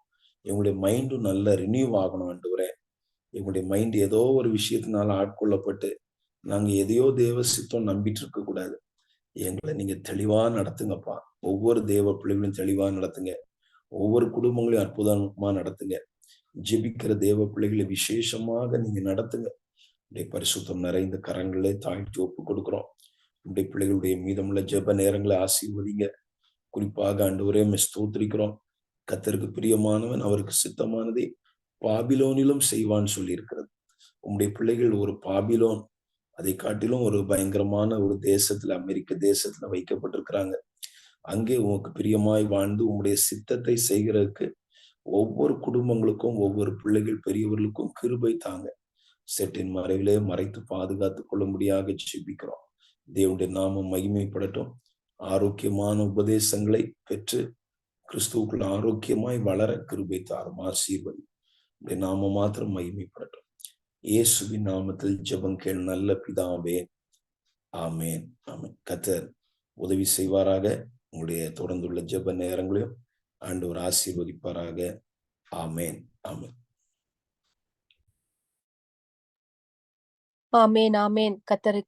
எங்களுடைய மைண்டும் நல்ல ரினியூ ஆகணும் ஆண்டவரே. எங்களுடைய மைண்ட் ஏதோ ஒரு விஷயத்தினால ஆட்கொள்ளப்பட்டு நாங்க எதையோ தேவ சித்தம் நம்பிட்டு இருக்க கூடாது. எங்களை நீங்க தெளிவா நடத்துங்கப்பா. ஒவ்வொரு தேவ பிள்ளைகளையும் தெளிவா நடத்துங்க. ஒவ்வொரு குடும்பங்களையும் அற்புதமா நடத்துங்க. ஜெபிக்கிற தேவ பிள்ளைகளை விசேஷமாக நீங்க நடத்துங்க. உடைய பரிசுத்தம் நிறைந்த கரங்களே தாழ்த்தி ஒப்பு கொடுக்கிறோம். உடைய பிள்ளைகளுடைய மீதமுள்ள ஜெப நேரங்களை ஆசீர்வதிங்க. குறிப்பாக ஆண்டவரே ஸ்தோத்திரிக்கிறோம். கர்த்தருக்கு பிரியமானவன் அவருக்கு சித்தமானதை பாபிலோனிலும் செய்வான்னு சொல்லி இருக்கிறது. உம்முடைய பிள்ளைகள் ஒரு பாபிலோன், அதை காட்டிலும் ஒரு பயங்கரமான ஒரு தேசத்துல, அமெரிக்க தேசத்துல வைக்கப்பட்டிருக்கிறாங்க. அங்கே உமக்கு பிரியமாய் வாழ்ந்து உம்முடைய சித்தத்தை செய்கிறதுக்கு ஒவ்வொரு குடும்பங்களுக்கும், ஒவ்வொரு பிள்ளைகள் பெரியவர்களுக்கும் கிருபை தாங்க. செட்டின் மறைவிலே மறைத்து பாதுகாத்துக் கொள்ளும்படியாக ஜெபிக்கிறோம். தேவனுடைய நாமம் மகிமைப்படட்டும். ஆரோக்கியமான உபதேசங்களை பெற்று கிறிஸ்துவுக்குள் ஆரோக்கியமாய் வளர கிருபை தாரும், ஆசீர்வதி. உடைய நாமம் மாத்திரம் மகிமைப்படட்டும். இயேசுவின் நாமத்தில் ஜெபம் கேள் நல்ல பிதாவே, ஆமேன், ஆமேன். கர்த்தர் உதவி செய்வாராக. உங்களுடைய தொடர்ந்துள்ள ஜெப நேரங்களையும் ஆண்டவர் ஆசீர்வதிப்பாராக. ஆமேன், ஆமேன். ஆமேன், ஆமேன். கர்த்தரை